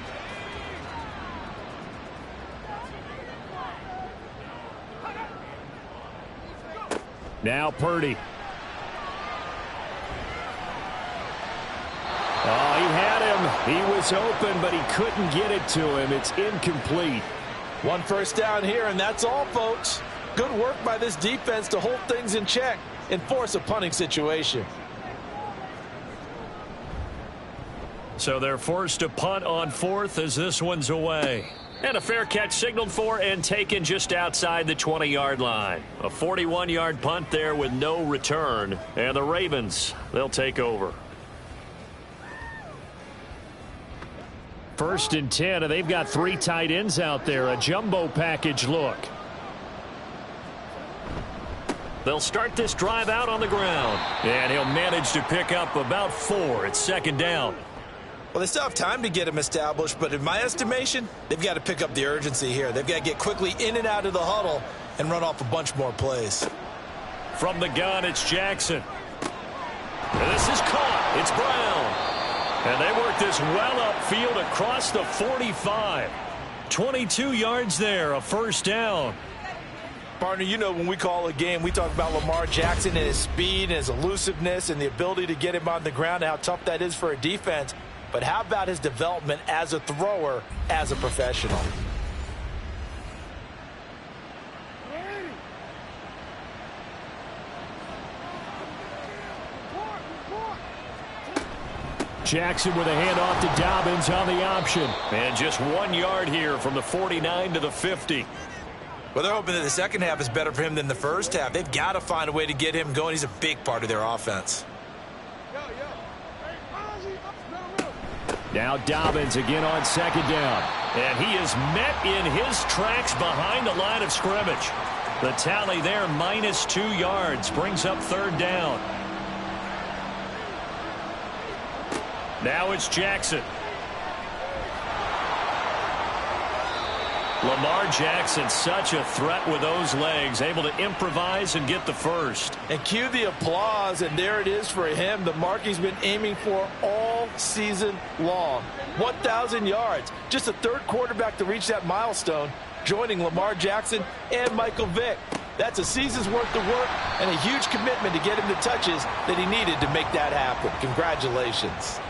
Now Purdy. Oh, he had him. He was open, but he couldn't get it to him. It's incomplete. 1 first down here, and that's all, folks. Good work by this defense to hold things in check and force a punting situation. So they're forced to punt on 4th as this one's away. And a fair catch signaled for and taken just outside the 20-yard line. A 41-yard punt there with no return. And the Ravens, they'll take over. 1st and 10, and they've got 3 tight ends out there. A jumbo package look. They'll start this drive out on the ground. And he'll manage to pick up about 4. It's 2nd down. Well, they still have time to get him established, but in my estimation, they've got to pick up the urgency here. They've got to get quickly in and out of the huddle and run off a bunch more plays. From the gun, it's Jackson. And this is caught. It's Brown. And they work this well upfield across the 45. 22 yards there, a 1st down. Partner, you know when we call a game, we talk about Lamar Jackson and his speed and his elusiveness and the ability to get him on the ground and how tough that is for a defense. But how about his development as a thrower, as a professional? Jackson with a handoff to Dobbins on the option. And just 1 yard here from the 49 to the 50. Well, they're hoping that the second half is better for him than the first half. They've got to find a way to get him going. He's a big part of their offense. Now Dobbins again on 2nd down. And he is met in his tracks behind the line of scrimmage. The tally there, minus 2 yards, brings up 3rd down. Now it's Jackson. Lamar Jackson, such a threat with those legs, able to improvise and get the first. And cue the applause, and there it is for him, the mark he's been aiming for all season long. 1,000 yards. Just a 3rd quarterback to reach that milestone, joining Lamar Jackson and Michael Vick. That's a season's worth of work and a huge commitment to get him the touches that he needed to make that happen. Congratulations.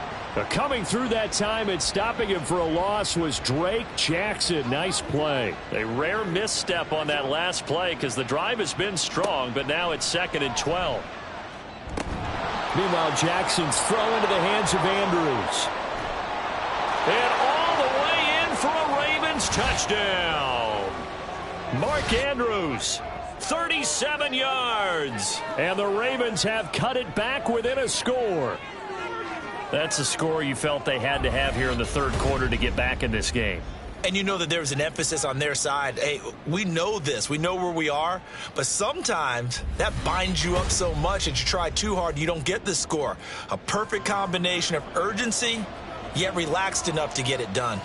Coming through that time and stopping him for a loss was Drake Jackson. Nice play. A rare misstep on that last play because the drive has been strong, but now it's 2nd and 12. Meanwhile, Jackson's throw into the hands of Andrews. And all the way in for a Ravens touchdown. Mark Andrews, 37 yards. And the Ravens have cut it back within a score. That's a score you felt they had to have here in the third quarter to get back in this game. And you know that there was an emphasis on their side. Hey, we know this. We know where we are. But sometimes that binds you up so much that you try too hard, you don't get the score. A perfect combination of urgency, yet relaxed enough to get it done.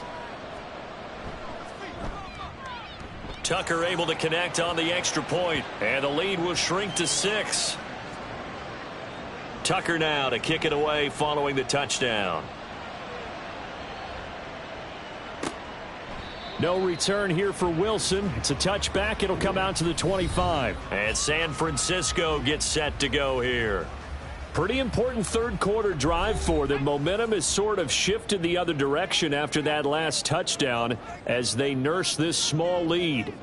Tucker able to connect on the extra point, and the lead will shrink to 6. Tucker now to kick it away following the touchdown. No return here for Wilson. It's a touchback. It'll come out to the 25. And San Francisco gets set to go here. Pretty important third quarter drive for them. Momentum has sort of shifted the other direction after that last touchdown as they nurse this small lead.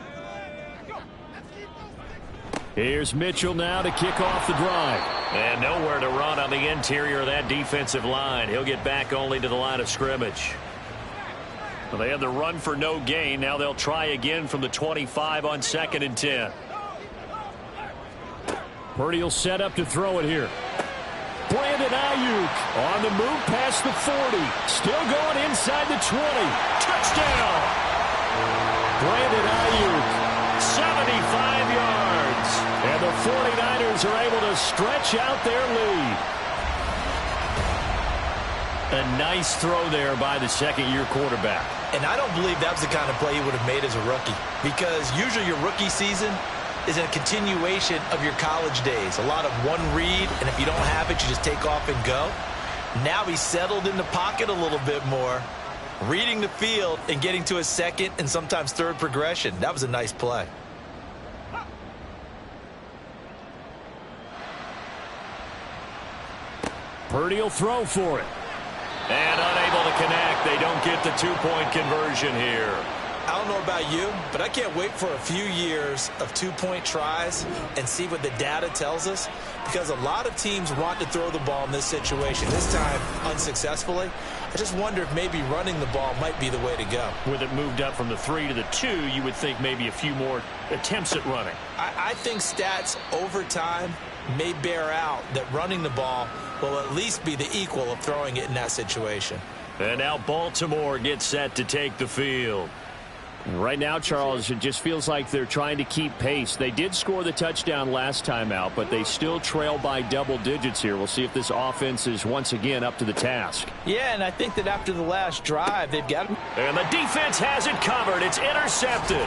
Here's Mitchell now to kick off the drive. And nowhere to run on the interior of that defensive line. He'll get back only to the line of scrimmage. Well, they had the run for no gain. Now they'll try again from the 25 on 2nd and 10. Purdy will set up to throw it here. Brandon Ayuk on the move past the 40. Still going inside the 20. Touchdown! Brandon Ayuk, 75 yards. And the 49ers are able to stretch out their lead. A nice throw there by the second-year quarterback. And I don't believe that was the kind of play he would have made as a rookie, because usually your rookie season is a continuation of your college days. A lot of one read, and if you don't have it, you just take off and go. Now he's settled in the pocket a little bit more, reading the field and getting to his second and sometimes third progression. That was a nice play. Purdy will throw for it. And unable to connect. They don't get the two-point conversion here. I don't know about you, but I can't wait for a few years of two-point tries and see what the data tells us, because a lot of teams want to throw the ball in this situation, this time unsuccessfully. I just wonder if maybe running the ball might be the way to go. With it moved up from the 3 to the 2, you would think maybe a few more attempts at running. I think stats over time may bear out that running the ball will at least be the equal of throwing it in that situation. And now Baltimore gets set to take the field. Right now, Charles, it just feels like they're trying to keep pace. They did score the touchdown last time out, but they still trail by double digits here. We'll see if this offense is once again up to the task. Yeah, and I think that after the last drive, they've got him. And the defense has it covered. It's intercepted.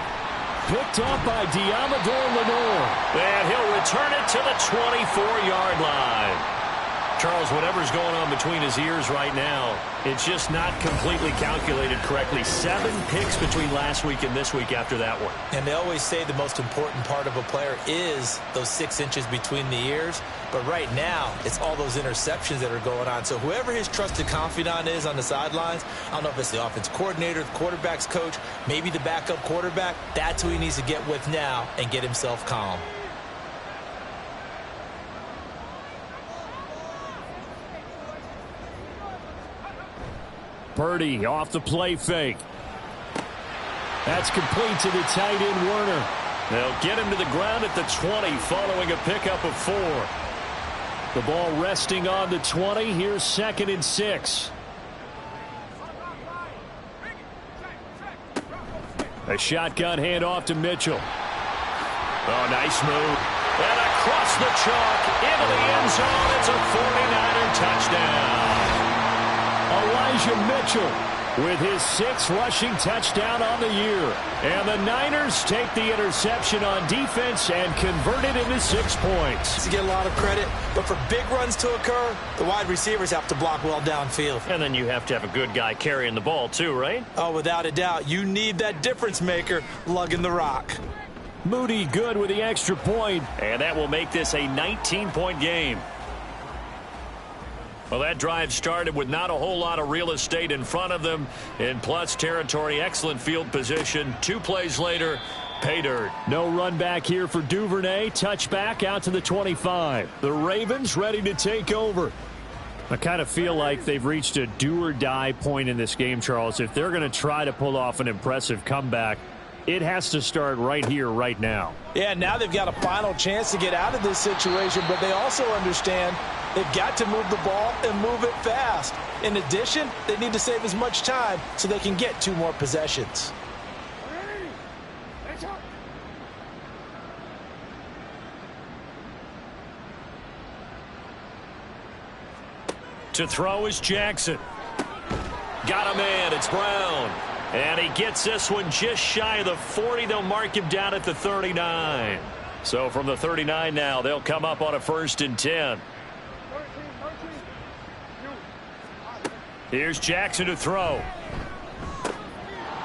Picked up by Diamador Lenore. And he'll return it to the 24-yard line. Charles, whatever's going on between his ears right now, it's just not completely calculated correctly. 7 picks between last week and this week after that one. And they always say the most important part of a player is those 6 inches between the ears. But right now, it's all those interceptions that are going on. So whoever his trusted confidant is on the sidelines, I don't know if it's the offense coordinator, the quarterback's coach, maybe the backup quarterback, that's who he needs to get with now and get himself calm. Purdy off the play fake. That's complete to the tight end Werner. They'll get him to the ground at the 20 following a pickup of 4. The ball resting on the 20. Here's 2nd and 6. A shotgun handoff to Mitchell. Oh, nice move. And across the chalk into the end zone. It's a 49er touchdown. Elijah Mitchell with his 6th rushing touchdown on the year. And the Niners take the interception on defense and convert it into 6 points. To get a lot of credit, but for big runs to occur, the wide receivers have to block well downfield. And then you have to have a good guy carrying the ball too, right? Oh, without a doubt. You need that difference maker lugging the rock. Moody good with the extra point. And that will make this a 19-point game. Well, that drive started with not a whole lot of real estate in front of them. In plus territory, excellent field position. 2 plays later, pay dirt. No run back here for Duvernay. Touchback out to the 25. The Ravens ready to take over. I kind of feel like they've reached a do-or-die point in this game, Charles. If they're going to try to pull off an impressive comeback, it has to start right here, right now. Yeah, now they've got a final chance to get out of this situation, but they also understand They've got to move the ball and move it fast. In addition, they need to save as much time so they can get 2 more possessions. To throw is Jackson. Got a man. It's Brown. And he gets this one just shy of the 40. They'll mark him down at the 39. So from the 39 now, they'll come up on a 1st and 10. Here's Jackson to throw.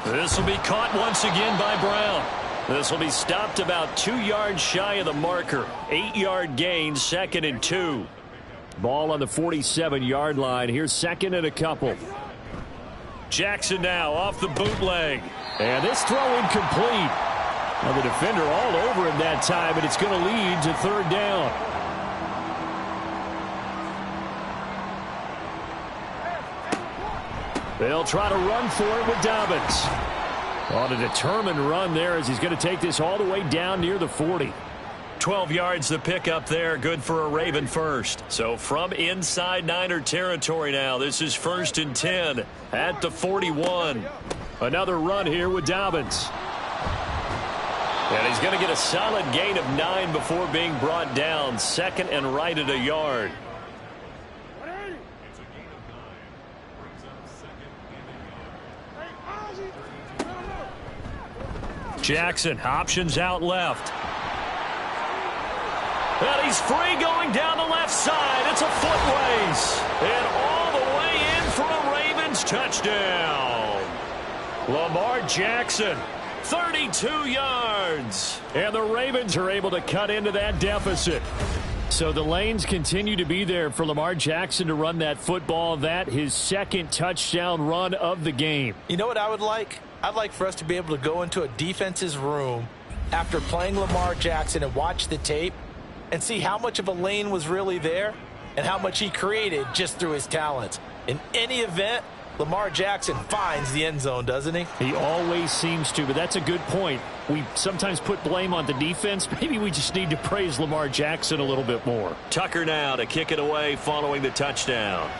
This will be caught once again by Brown. This will be stopped about 2 yards shy of the marker. 8-yard gain, 2nd and 2. Ball on the 47-yard line. Here's 2nd and a couple. Jackson now off the bootleg. And this throw incomplete. Now the defender all over him that time, and it's going to lead to 3rd down. They'll try to run for it with Dobbins. On a determined run there as he's going to take this all the way down near the 40. 12 yards the pickup there. Good for a Raven first. So from inside Niner territory now, this is 1st and 10 at the 41. Another run here with Dobbins. And he's going to get a solid gain of 9 before being brought down. 2nd and right at a yard. Jackson options out left. And he's free going down the left side. It's a foot race. And all the way in for a Ravens touchdown. Lamar Jackson, 32 yards. And the Ravens are able to cut into that deficit. So the lanes continue to be there for Lamar Jackson to run that football. That his 2nd touchdown run of the game. You know what I would like? I'd like for us to be able to go into a defense's room after playing Lamar Jackson and watch the tape and see how much of a lane was really there and how much he created just through his talents. In any event, Lamar Jackson finds the end zone, doesn't he? He always seems to, but that's a good point. We sometimes put blame on the defense. Maybe we just need to praise Lamar Jackson a little bit more. Tucker now to kick it away following the touchdown.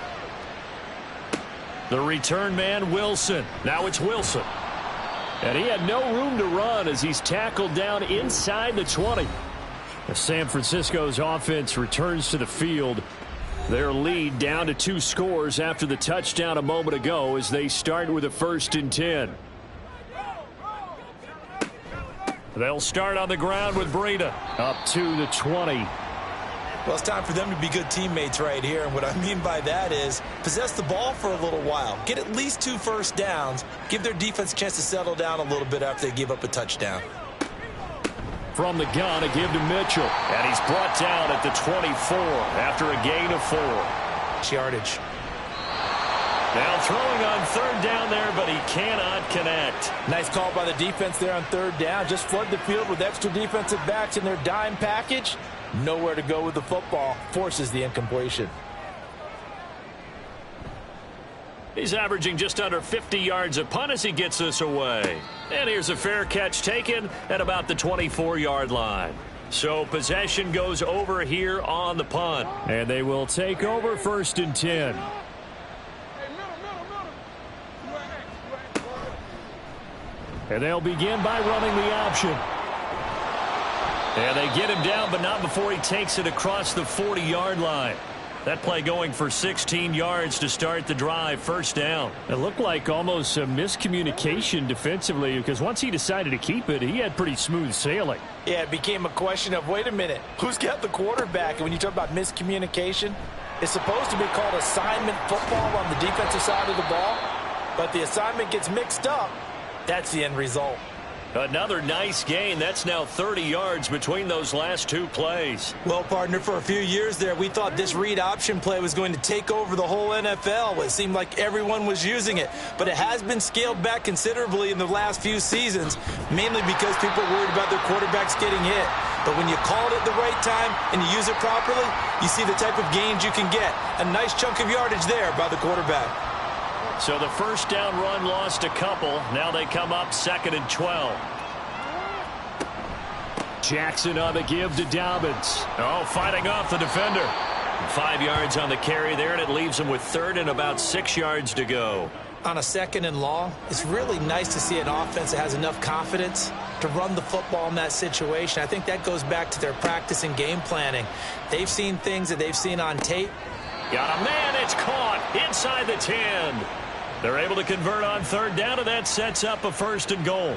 The return man, Wilson. Now it's Wilson. And he had no room to run as he's tackled down inside the 20. San Francisco's offense returns to the field. Their lead down to 2 scores after the touchdown a moment ago as they start with a 1st and 10. They'll start on the ground with Breida. Up to the 20. Well, it's time for them to be good teammates right here. And what I mean by that is possess the ball for a little while. Get at least 2 first downs. Give their defense a chance to settle down a little bit after they give up a touchdown. From the gun, a give to Mitchell. And he's brought down at the 24 after a gain of 4. Yardage. Now throwing on 3rd down there, but he cannot connect. Nice call by the defense there on 3rd down. Just flood the field with extra defensive backs in their dime package. Nowhere to go with the football. Forces the incompletion. He's averaging just under 50 yards a punt as he gets this away. And here's a fair catch taken at about the 24-yard line. So possession goes over here on the punt. And they will take over 1st and 10. And they'll begin by running the option. And they get him down, but not before he takes it across the 40-yard line. That play going for 16 yards to start the drive. 1st down. It looked like almost a miscommunication defensively because once he decided to keep it, he had pretty smooth sailing. Yeah, it became a question of, wait a minute, who's got the quarterback? And when you talk about miscommunication, it's supposed to be called assignment football on the defensive side of the ball. But the assignment gets mixed up. That's the end result. Another nice gain. That's now 30 yards between those last 2 plays. Well, partner, for a few years there, we thought this read option play was going to take over the whole NFL. It seemed like everyone was using it. But it has been scaled back considerably in the last few seasons, mainly because people are worried about their quarterbacks getting hit. But when you call it at the right time and you use it properly, you see the type of gains you can get. A nice chunk of yardage there by the quarterback. So the 1st down run lost a couple. Now they come up 2nd and 12. Jackson on the give to Dobbins. Oh, fighting off the defender. 5 yards on the carry there, and it leaves him with third and about 6 yards to go. On a second and long, it's really nice to see an offense that has enough confidence to run the football in that situation. I think that goes back to their practice and game planning. They've seen things that they've seen on tape. Got a man, it's caught inside the 10. They're able to convert on third down, and that sets up a 1st and goal.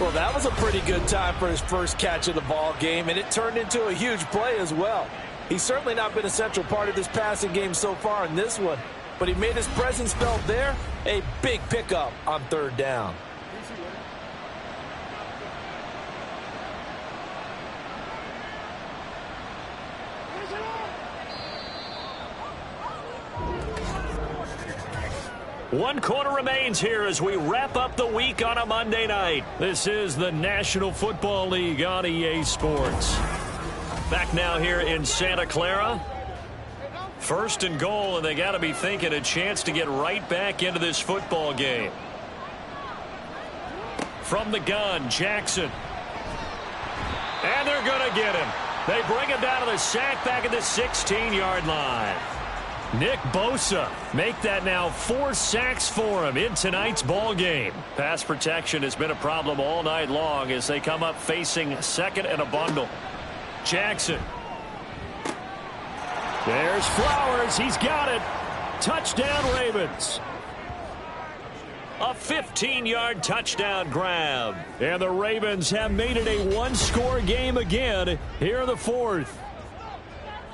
Well, that was a pretty good time for his first catch of the ball game, and it turned into a huge play as well. He's certainly not been a central part of this passing game so far in this one, but he made his presence felt there. A big pickup on third down. One quarter remains here as we wrap up the week on a Monday night. This is the National Football League on EA Sports. Back now here in Santa Clara. 1st and goal, and they got to be thinking a chance to get right back into this football game. From the gun, Jackson. And they're going to get him. They bring him down to the sack back at the 16-yard line. Nick Bosa make that now 4 sacks for him in tonight's ball game. Pass protection has been a problem all night long as they come up facing second and a bundle. Jackson. There's Flowers. He's got it. Touchdown, Ravens. A 15-yard touchdown grab. And the Ravens have made it a one-score game again here in the 4th.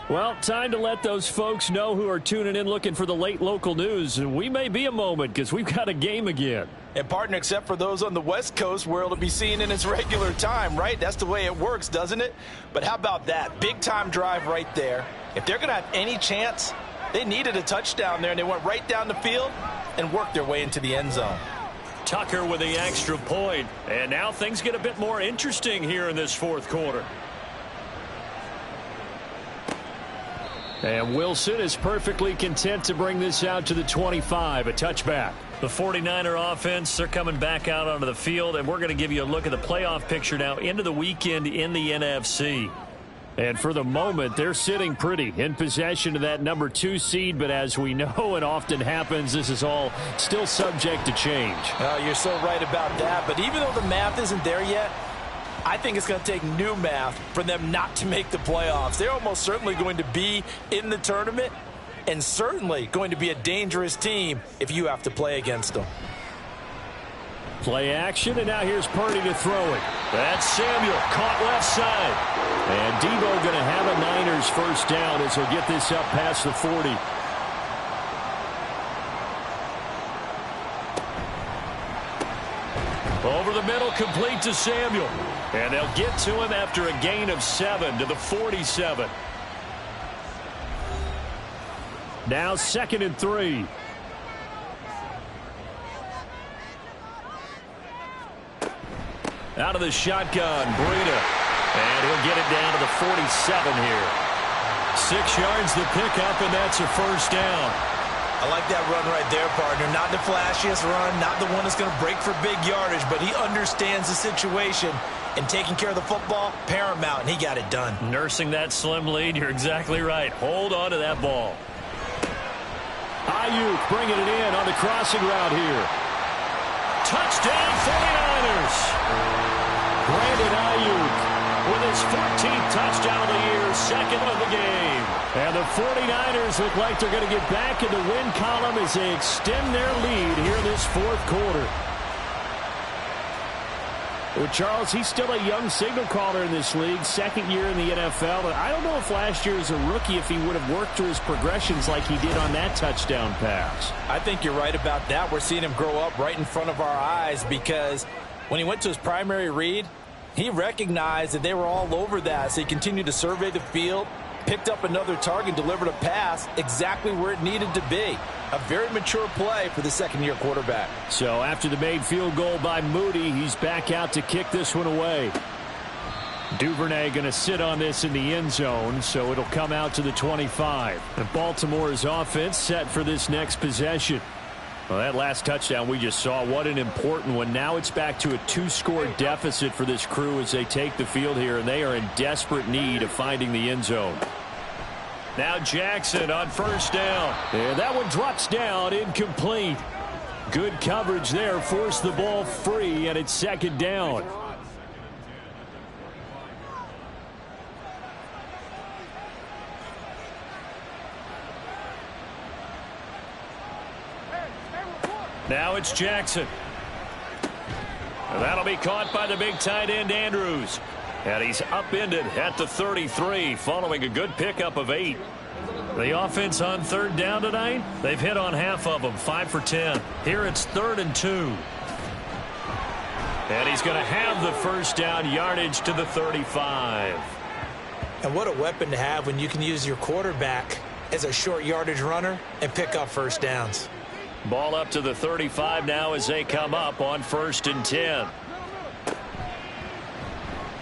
Well, time to let those folks know who are tuning in looking for the late local news. And we may be a moment because we've got a game again. And, partner, except for those on the West Coast where it'll be seen in its regular time, right? That's the way it works, doesn't it? But how about that? Big-time drive right there. If they're going to have any chance, they needed a touchdown there, and they went right down the field and worked their way into the end zone. Tucker with the extra point. And now things get a bit more interesting here in this 4th quarter. And Wilson is perfectly content to bring this out to the 25, a touchback. The 49er offense, they're coming back out onto the field, and we're going to give you a look at the playoff picture now into the weekend in the NFC. And for the moment, they're sitting pretty in possession of that number 2 seed. But as we know it often happens, this is all still subject to change. You're so right about that. But even though the math isn't there yet, I think it's going to take new math for them not to make the playoffs. They're almost certainly going to be in the tournament and certainly going to be a dangerous team if you have to play against them. Play action, and now here's Purdy to throw it. That's Samuel, caught left side. And Debo going to have a Niners 1st down as he'll get this up past the 40. Over the middle, complete to Samuel. And they'll get to him after a gain of 7 to the 47. Now 2nd and 3. Out of the shotgun, Breida. And he'll get it down to the 47 here. 6 yards the pickup, and that's a 1st down. I like that run right there, partner. Not the flashiest run, not the one that's going to break for big yardage, but he understands the situation, and taking care of the football, paramount, and he got it done. Nursing that slim lead, you're exactly right. Hold on to that ball. Ayuk bringing it in on the crossing route here. Touchdown, 49ers. Brandon Ayuk with his 14th touchdown of the year, 2nd of the game. And the 49ers look like they're going to get back in the win column as they extend their lead here in this 4th quarter. Well, Charles, he's still a young signal caller in this league, 2nd year in the NFL. But I don't know if last year as a rookie if he would have worked through his progressions like he did on that touchdown pass. I think you're right about that. We're seeing him grow up right in front of our eyes because when he went to his primary read, he recognized that they were all over that. So he continued to survey the field, picked up another target, delivered a pass exactly where it needed to be. A very mature play for the 2nd-year quarterback. So after the made field goal by Moody, he's back out to kick this one away. Duvernay going to sit on this in the end zone, so it'll come out to the 25. And Baltimore's offense set for this next possession. Well, that last touchdown we just saw, what an important one. Now it's back to a 2-score deficit for this crew as they take the field here, and they are in desperate need of finding the end zone. Now Jackson on first down. And that one drops down, incomplete. Good coverage there, forced the ball free, and it's second down. Now it's Jackson. And that'll be caught by the big tight end, Andrews. And he's upended at the 33 following a good pickup of 8. The offense on third down tonight, they've hit on half of them, 5 for 10. Here it's 3rd and 2. And he's going to have the first down, yardage to the 35. And what a weapon to have when you can use your quarterback as a short yardage runner and pick up first downs. Ball up to the 35 now as they come up on 1st and 10.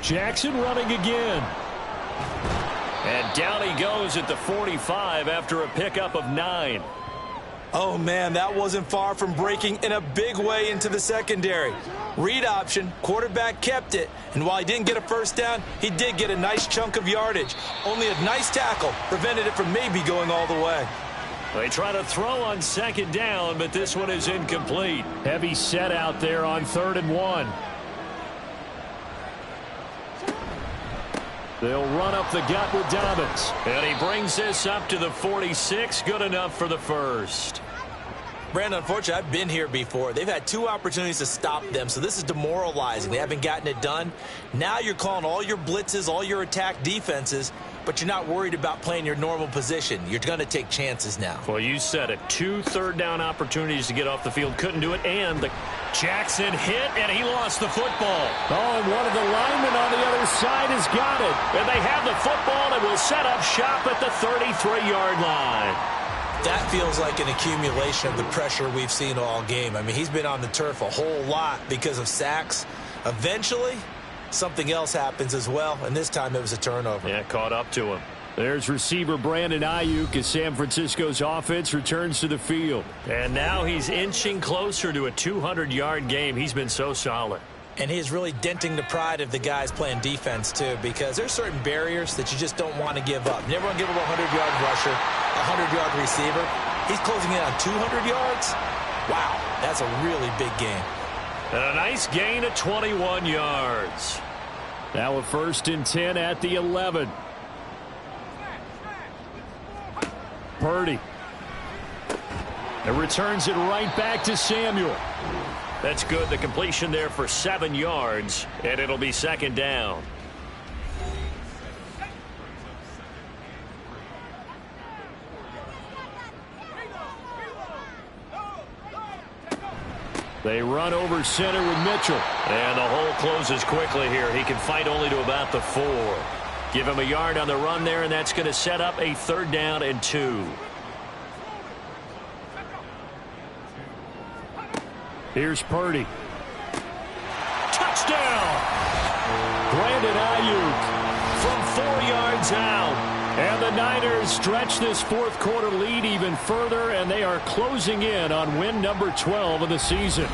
Jackson running again. And down he goes at the 45 after a pickup of 9. Oh, man, that wasn't far from breaking in a big way into the secondary. Read option, quarterback kept it, and while he didn't get a first down, he did get a nice chunk of yardage. Only a nice tackle prevented it from maybe going all the way. They try to throw on second down, but this one is incomplete. Heavy set out there on 3rd and 1. They'll run up the gut with Dobbins. And he brings this up to the 46. Good enough for the first. Brandon, unfortunately, I've been here before. They've had 2 opportunities to stop them, so this is demoralizing. They haven't gotten it done. Now you're calling all your blitzes, all your attack defenses, but you're not worried about playing your normal position. You're going to take chances now. Well, you said it. 2 third-down opportunities to get off the field. Couldn't do it, and the Jackson hit, and he lost the football. Oh, and one of the linemen on the other side has got it. And they have the football and will set up shop at the 33-yard line. That feels like an accumulation of the pressure we've seen all game. I mean, he's been on the turf a whole lot because of sacks. Eventually, something else happens as well, and this time it was a turnover. Yeah, caught up to him. There's receiver Brandon Ayuk as San Francisco's offense returns to the field. And now he's inching closer to a 200-yard game. He's been so solid. And he's really denting the pride of the guys playing defense, too, because there's certain barriers that you just don't want to give up. You never want to give up a 100-yard rusher, a 100-yard receiver. He's closing in on 200 yards. Wow, that's a really big game. And a nice gain of 21 yards. Now a 1st and 10 at the 11. Purdy. And returns it right back to Samuel. That's good. The completion there for 7 yards, and it'll be second down. They run over center with Mitchell. And the hole closes quickly here. He can fight only to about the 4. Give him a yard on the run there, and that's going to set up a 3rd down and 2. Here's Purdy. Touchdown! Brandon Ayuk From 4 yards out. And the Niners stretch this 4th quarter lead even further, and they are closing in on win number 12 of the season.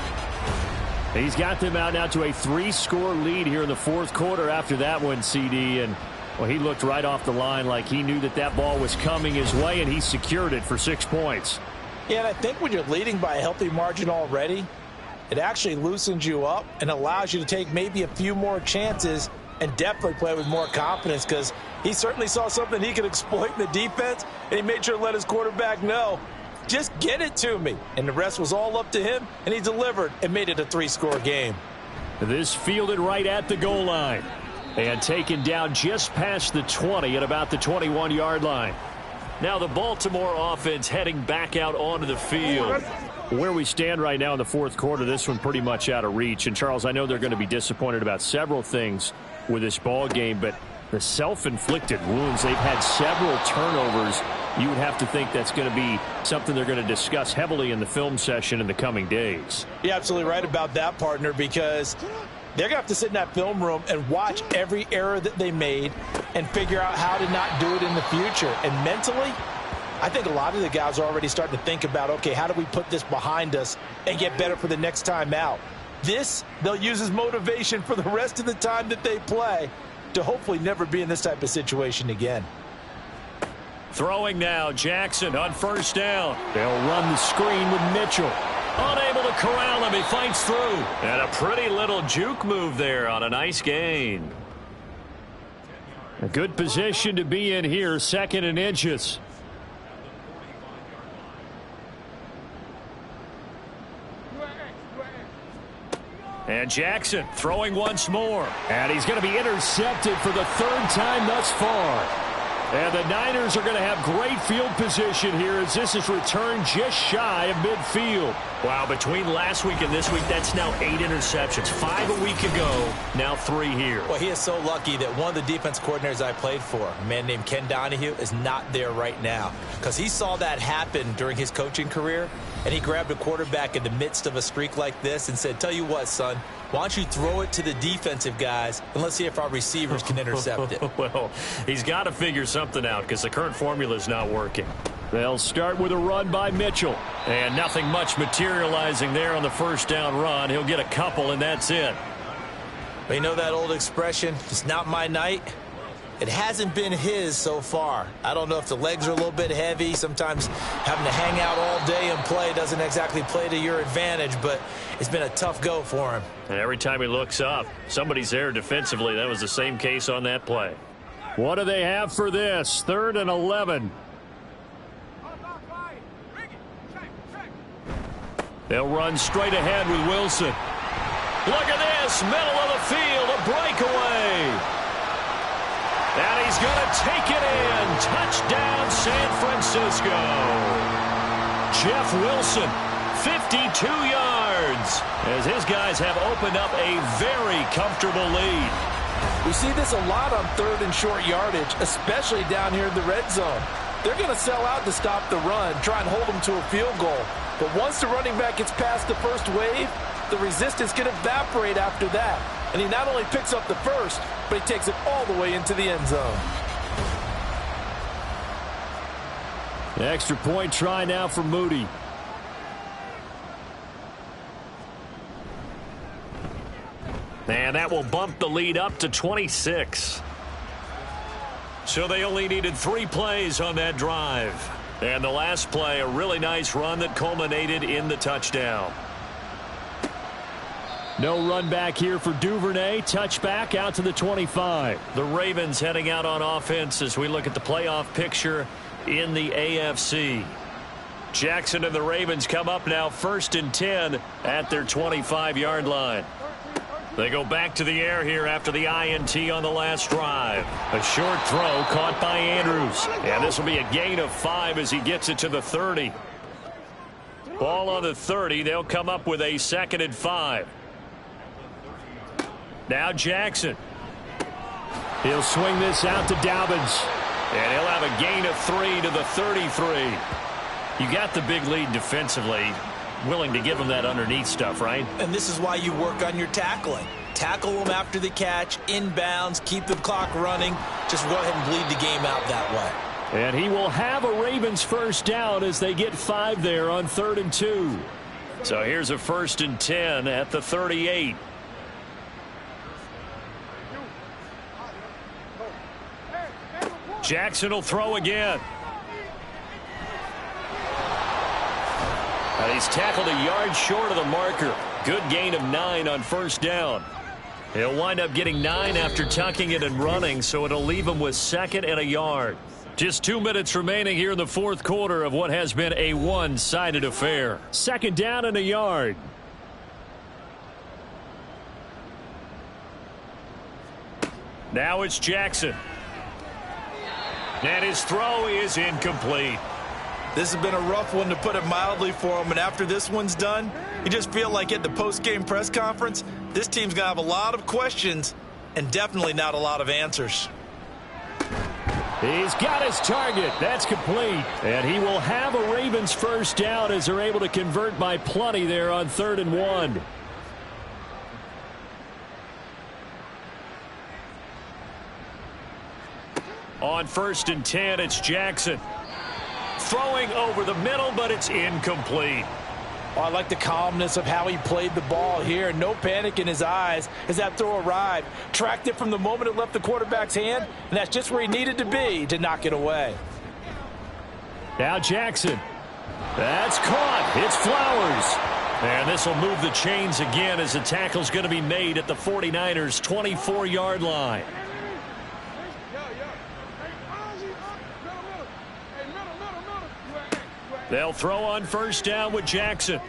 He's got them out now to a 3-score lead here in the 4th quarter after that one, CD. And, well, he looked right off the line like he knew that that ball was coming his way, and he secured it for 6 points. Yeah, and I think when you're leading by a healthy margin already, it actually loosens you up and allows you to take maybe a few more chances and definitely play with more confidence, because he certainly saw something he could exploit in the defense, and he made sure to let his quarterback know, just get it to me. And the rest was all up to him, and he delivered and made it a 3-score game. This fielded right at the goal line and taken down just past the 20 at about the 21-yard line. Now the Baltimore offense heading back out onto the field. Where we stand right now in the 4th quarter, this one pretty much out of reach. And, Charles, I know they're going to be disappointed about several things with this ball game, but the self-inflicted wounds, they've had several turnovers. You would have to think that's going to be something they're going to discuss heavily in the film session in the coming days. You're absolutely right about that, partner, because they're going to have to sit in that film room and watch every error that they made and figure out how to not do it in the future. And mentally, I think a lot of the guys are already starting to think about, okay, how do we put this behind us and get better for the next time out? This, they'll use as motivation for the rest of the time that they play to hopefully never be in this type of situation again. Throwing now, Jackson on first down. They'll run the screen with Mitchell. Unable to corral him, he fights through. And a pretty little juke move there on a nice gain. A good position to be in here, 2nd and inches. And Jackson throwing once more. And he's going to be intercepted for the 3rd time thus far. And the Niners are going to have great field position here as this is returned just shy of midfield. Wow, between last week and this week, that's now 8 interceptions. 5 a week ago, now 3 here. Well, he is so lucky that one of the defense coordinators I played for, a man named Ken Donahue, is not there right now. Because he saw that happen during his coaching career, and he grabbed a quarterback in the midst of a streak like this and said, tell you what, son, why don't you throw it to the defensive guys, and let's see if our receivers can intercept it. Well, he's got to figure something out because the current formula is not working. They'll start with a run by Mitchell. And nothing much materializing there on the first down run. He'll get a couple, and that's it. But you know that old expression, it's not my night? It hasn't been his so far. I don't know if the legs are a little bit heavy. Sometimes having to hang out all day and play doesn't exactly play to your advantage, but it's been a tough go for him. And every time he looks up, somebody's there defensively. That was the same case on that play. What do they have for this? 3rd and 11. They'll run straight ahead with Wilson. Look at this, middle of the field, a breakaway. And he's going to take it in. Touchdown, San Francisco. Jeff Wilson, 52 yards, as his guys have opened up a very comfortable lead. We see this a lot on 3rd and short yardage, especially down here in the red zone. They're going to sell out to stop the run, try and hold them to a field goal. But once the running back gets past the first wave, the resistance can evaporate after that. And he not only picks up the first, but he takes it all the way into the end zone. The extra point try now for Moody. And that will bump the lead up to 26. So they only needed 3 plays on that drive. And the last play, a really nice run that culminated in the touchdown. No run back here for Duvernay. Touchback out to the 25. The Ravens heading out on offense as we look at the playoff picture in the AFC. Jackson and the Ravens come up now 1st and 10 at their 25-yard line. They go back to the air here after the INT on the last drive. A short throw caught by Andrews. And this will be a gain of 5 as he gets it to the 30. Ball on the 30. They'll come up with a 2nd and 5. Now Jackson. He'll swing this out to Dobbins. And he'll have a gain of 3 to the 33. You got the big lead defensively. Willing to give him that underneath stuff, right? And this is why you work on your tackling. Tackle them after the catch, inbounds, keep the clock running. Just go ahead and bleed the game out that way. And he will have a Ravens first down as they get 5 there on 3rd and 2. So here's a 1st and 10 at the 38. Jackson will throw again. And he's tackled a yard short of the marker. Good gain of 9 on first down. He'll wind up getting 9 after tucking it and running, so it'll leave him with 2nd and a yard. Just 2 minutes remaining here in the 4th quarter of what has been a one-sided affair. 2nd down and a yard. Now it's Jackson. And his throw is incomplete. This has been a rough one, to put it mildly, for him. And after this one's done, you just feel like at the post-game press conference, this team's going to have a lot of questions and definitely not a lot of answers. He's got his target. That's complete. And he will have a Ravens first down as they're able to convert by plenty there on 3rd and 1. On 1st and 10, it's Jackson. Throwing over the middle, but it's incomplete. Oh, I like the calmness of how he played the ball here. No panic in his eyes as that throw arrived. Tracked it from the moment it left the quarterback's hand, and that's just where he needed to be to knock it away. Now Jackson. That's caught. It's Flowers. And this will move the chains again as the tackle's going to be made at the 49ers' 24-yard line. They'll throw on first down with Jackson.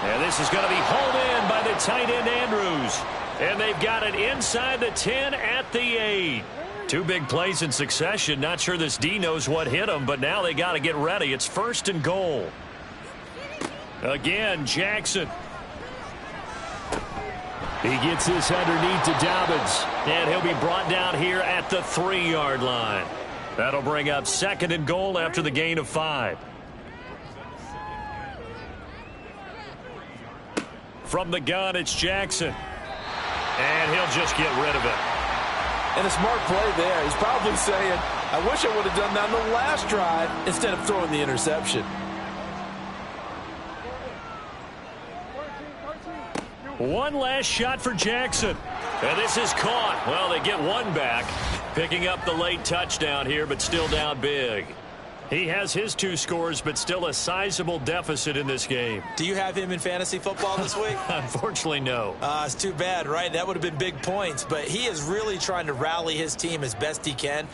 And this is going to be hauled in by the tight end Andrews. And they've got it inside the 10 at the 8. Two big plays in succession. Not sure this D knows what hit him, but now they got to get ready. It's 1st and goal. Again, Jackson. He gets this underneath to Dobbins. And he'll be brought down here at the 3-yard line. That'll bring up 2nd and goal after the gain of 5. From the gun, it's Jackson. And he'll just get rid of it. And a smart play there. He's probably saying, I wish I would have done that on the last drive instead of throwing the interception. One last shot for Jackson. And this is caught. Well, they get one back. Picking up the late touchdown here, but still down big. He has his 2 scores, but still a sizable deficit in this game. Do you have him in fantasy football this week? Unfortunately, no. It's too bad, right? That would have been big points. But he is really trying to rally his team as best he can.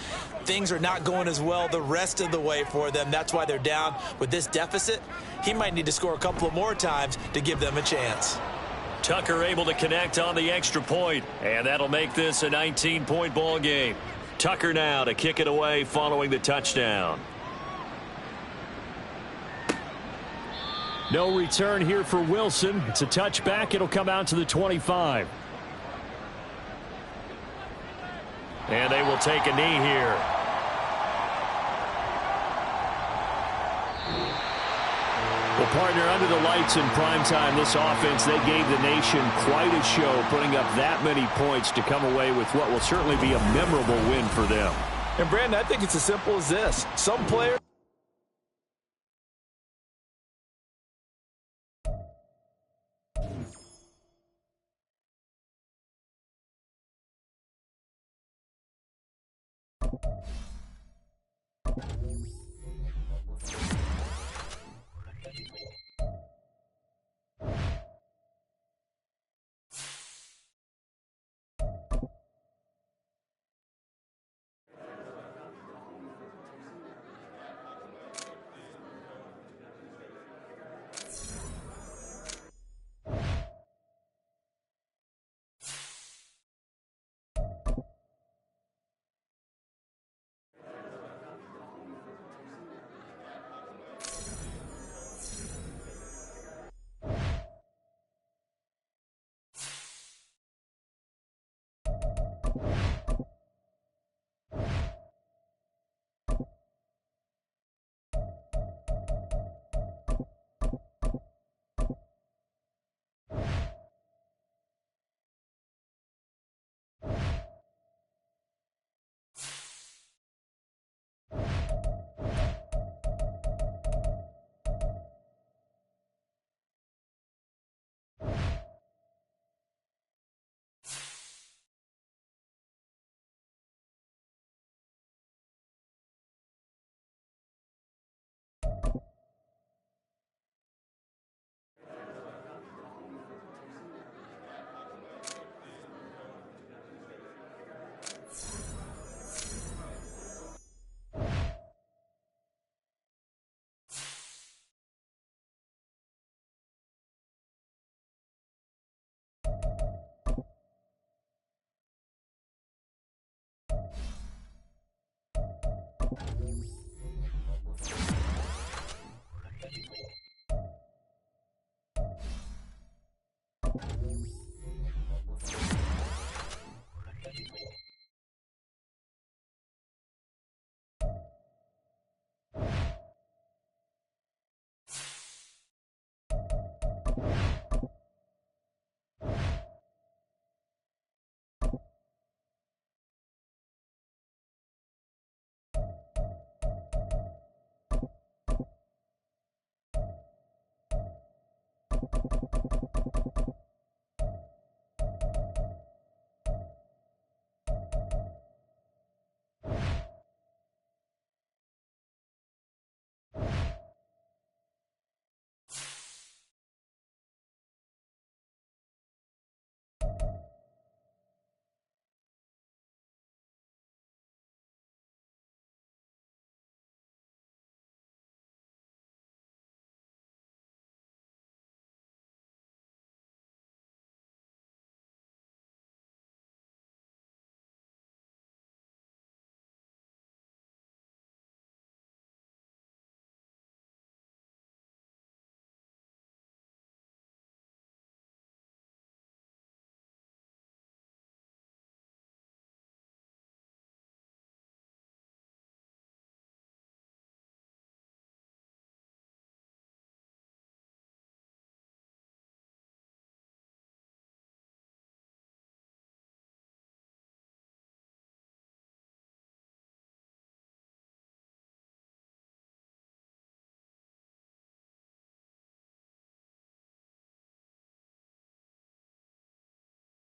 Things are not going as well the rest of the way for them. That's why they're down with this deficit. He might need to score a couple of more times to give them a chance. Tucker able to connect on the extra point, and that'll make this a 19-point ball game. Tucker now to kick it away following the touchdown. No return here for Wilson. It's a touchback. It'll come out to the 25. And they will take a knee here. Well, partner, under the lights in primetime, this offense, they gave the nation quite a show, putting up that many points to come away with what will certainly be a memorable win for them. And, Brandon, I think it's as simple as this. Some players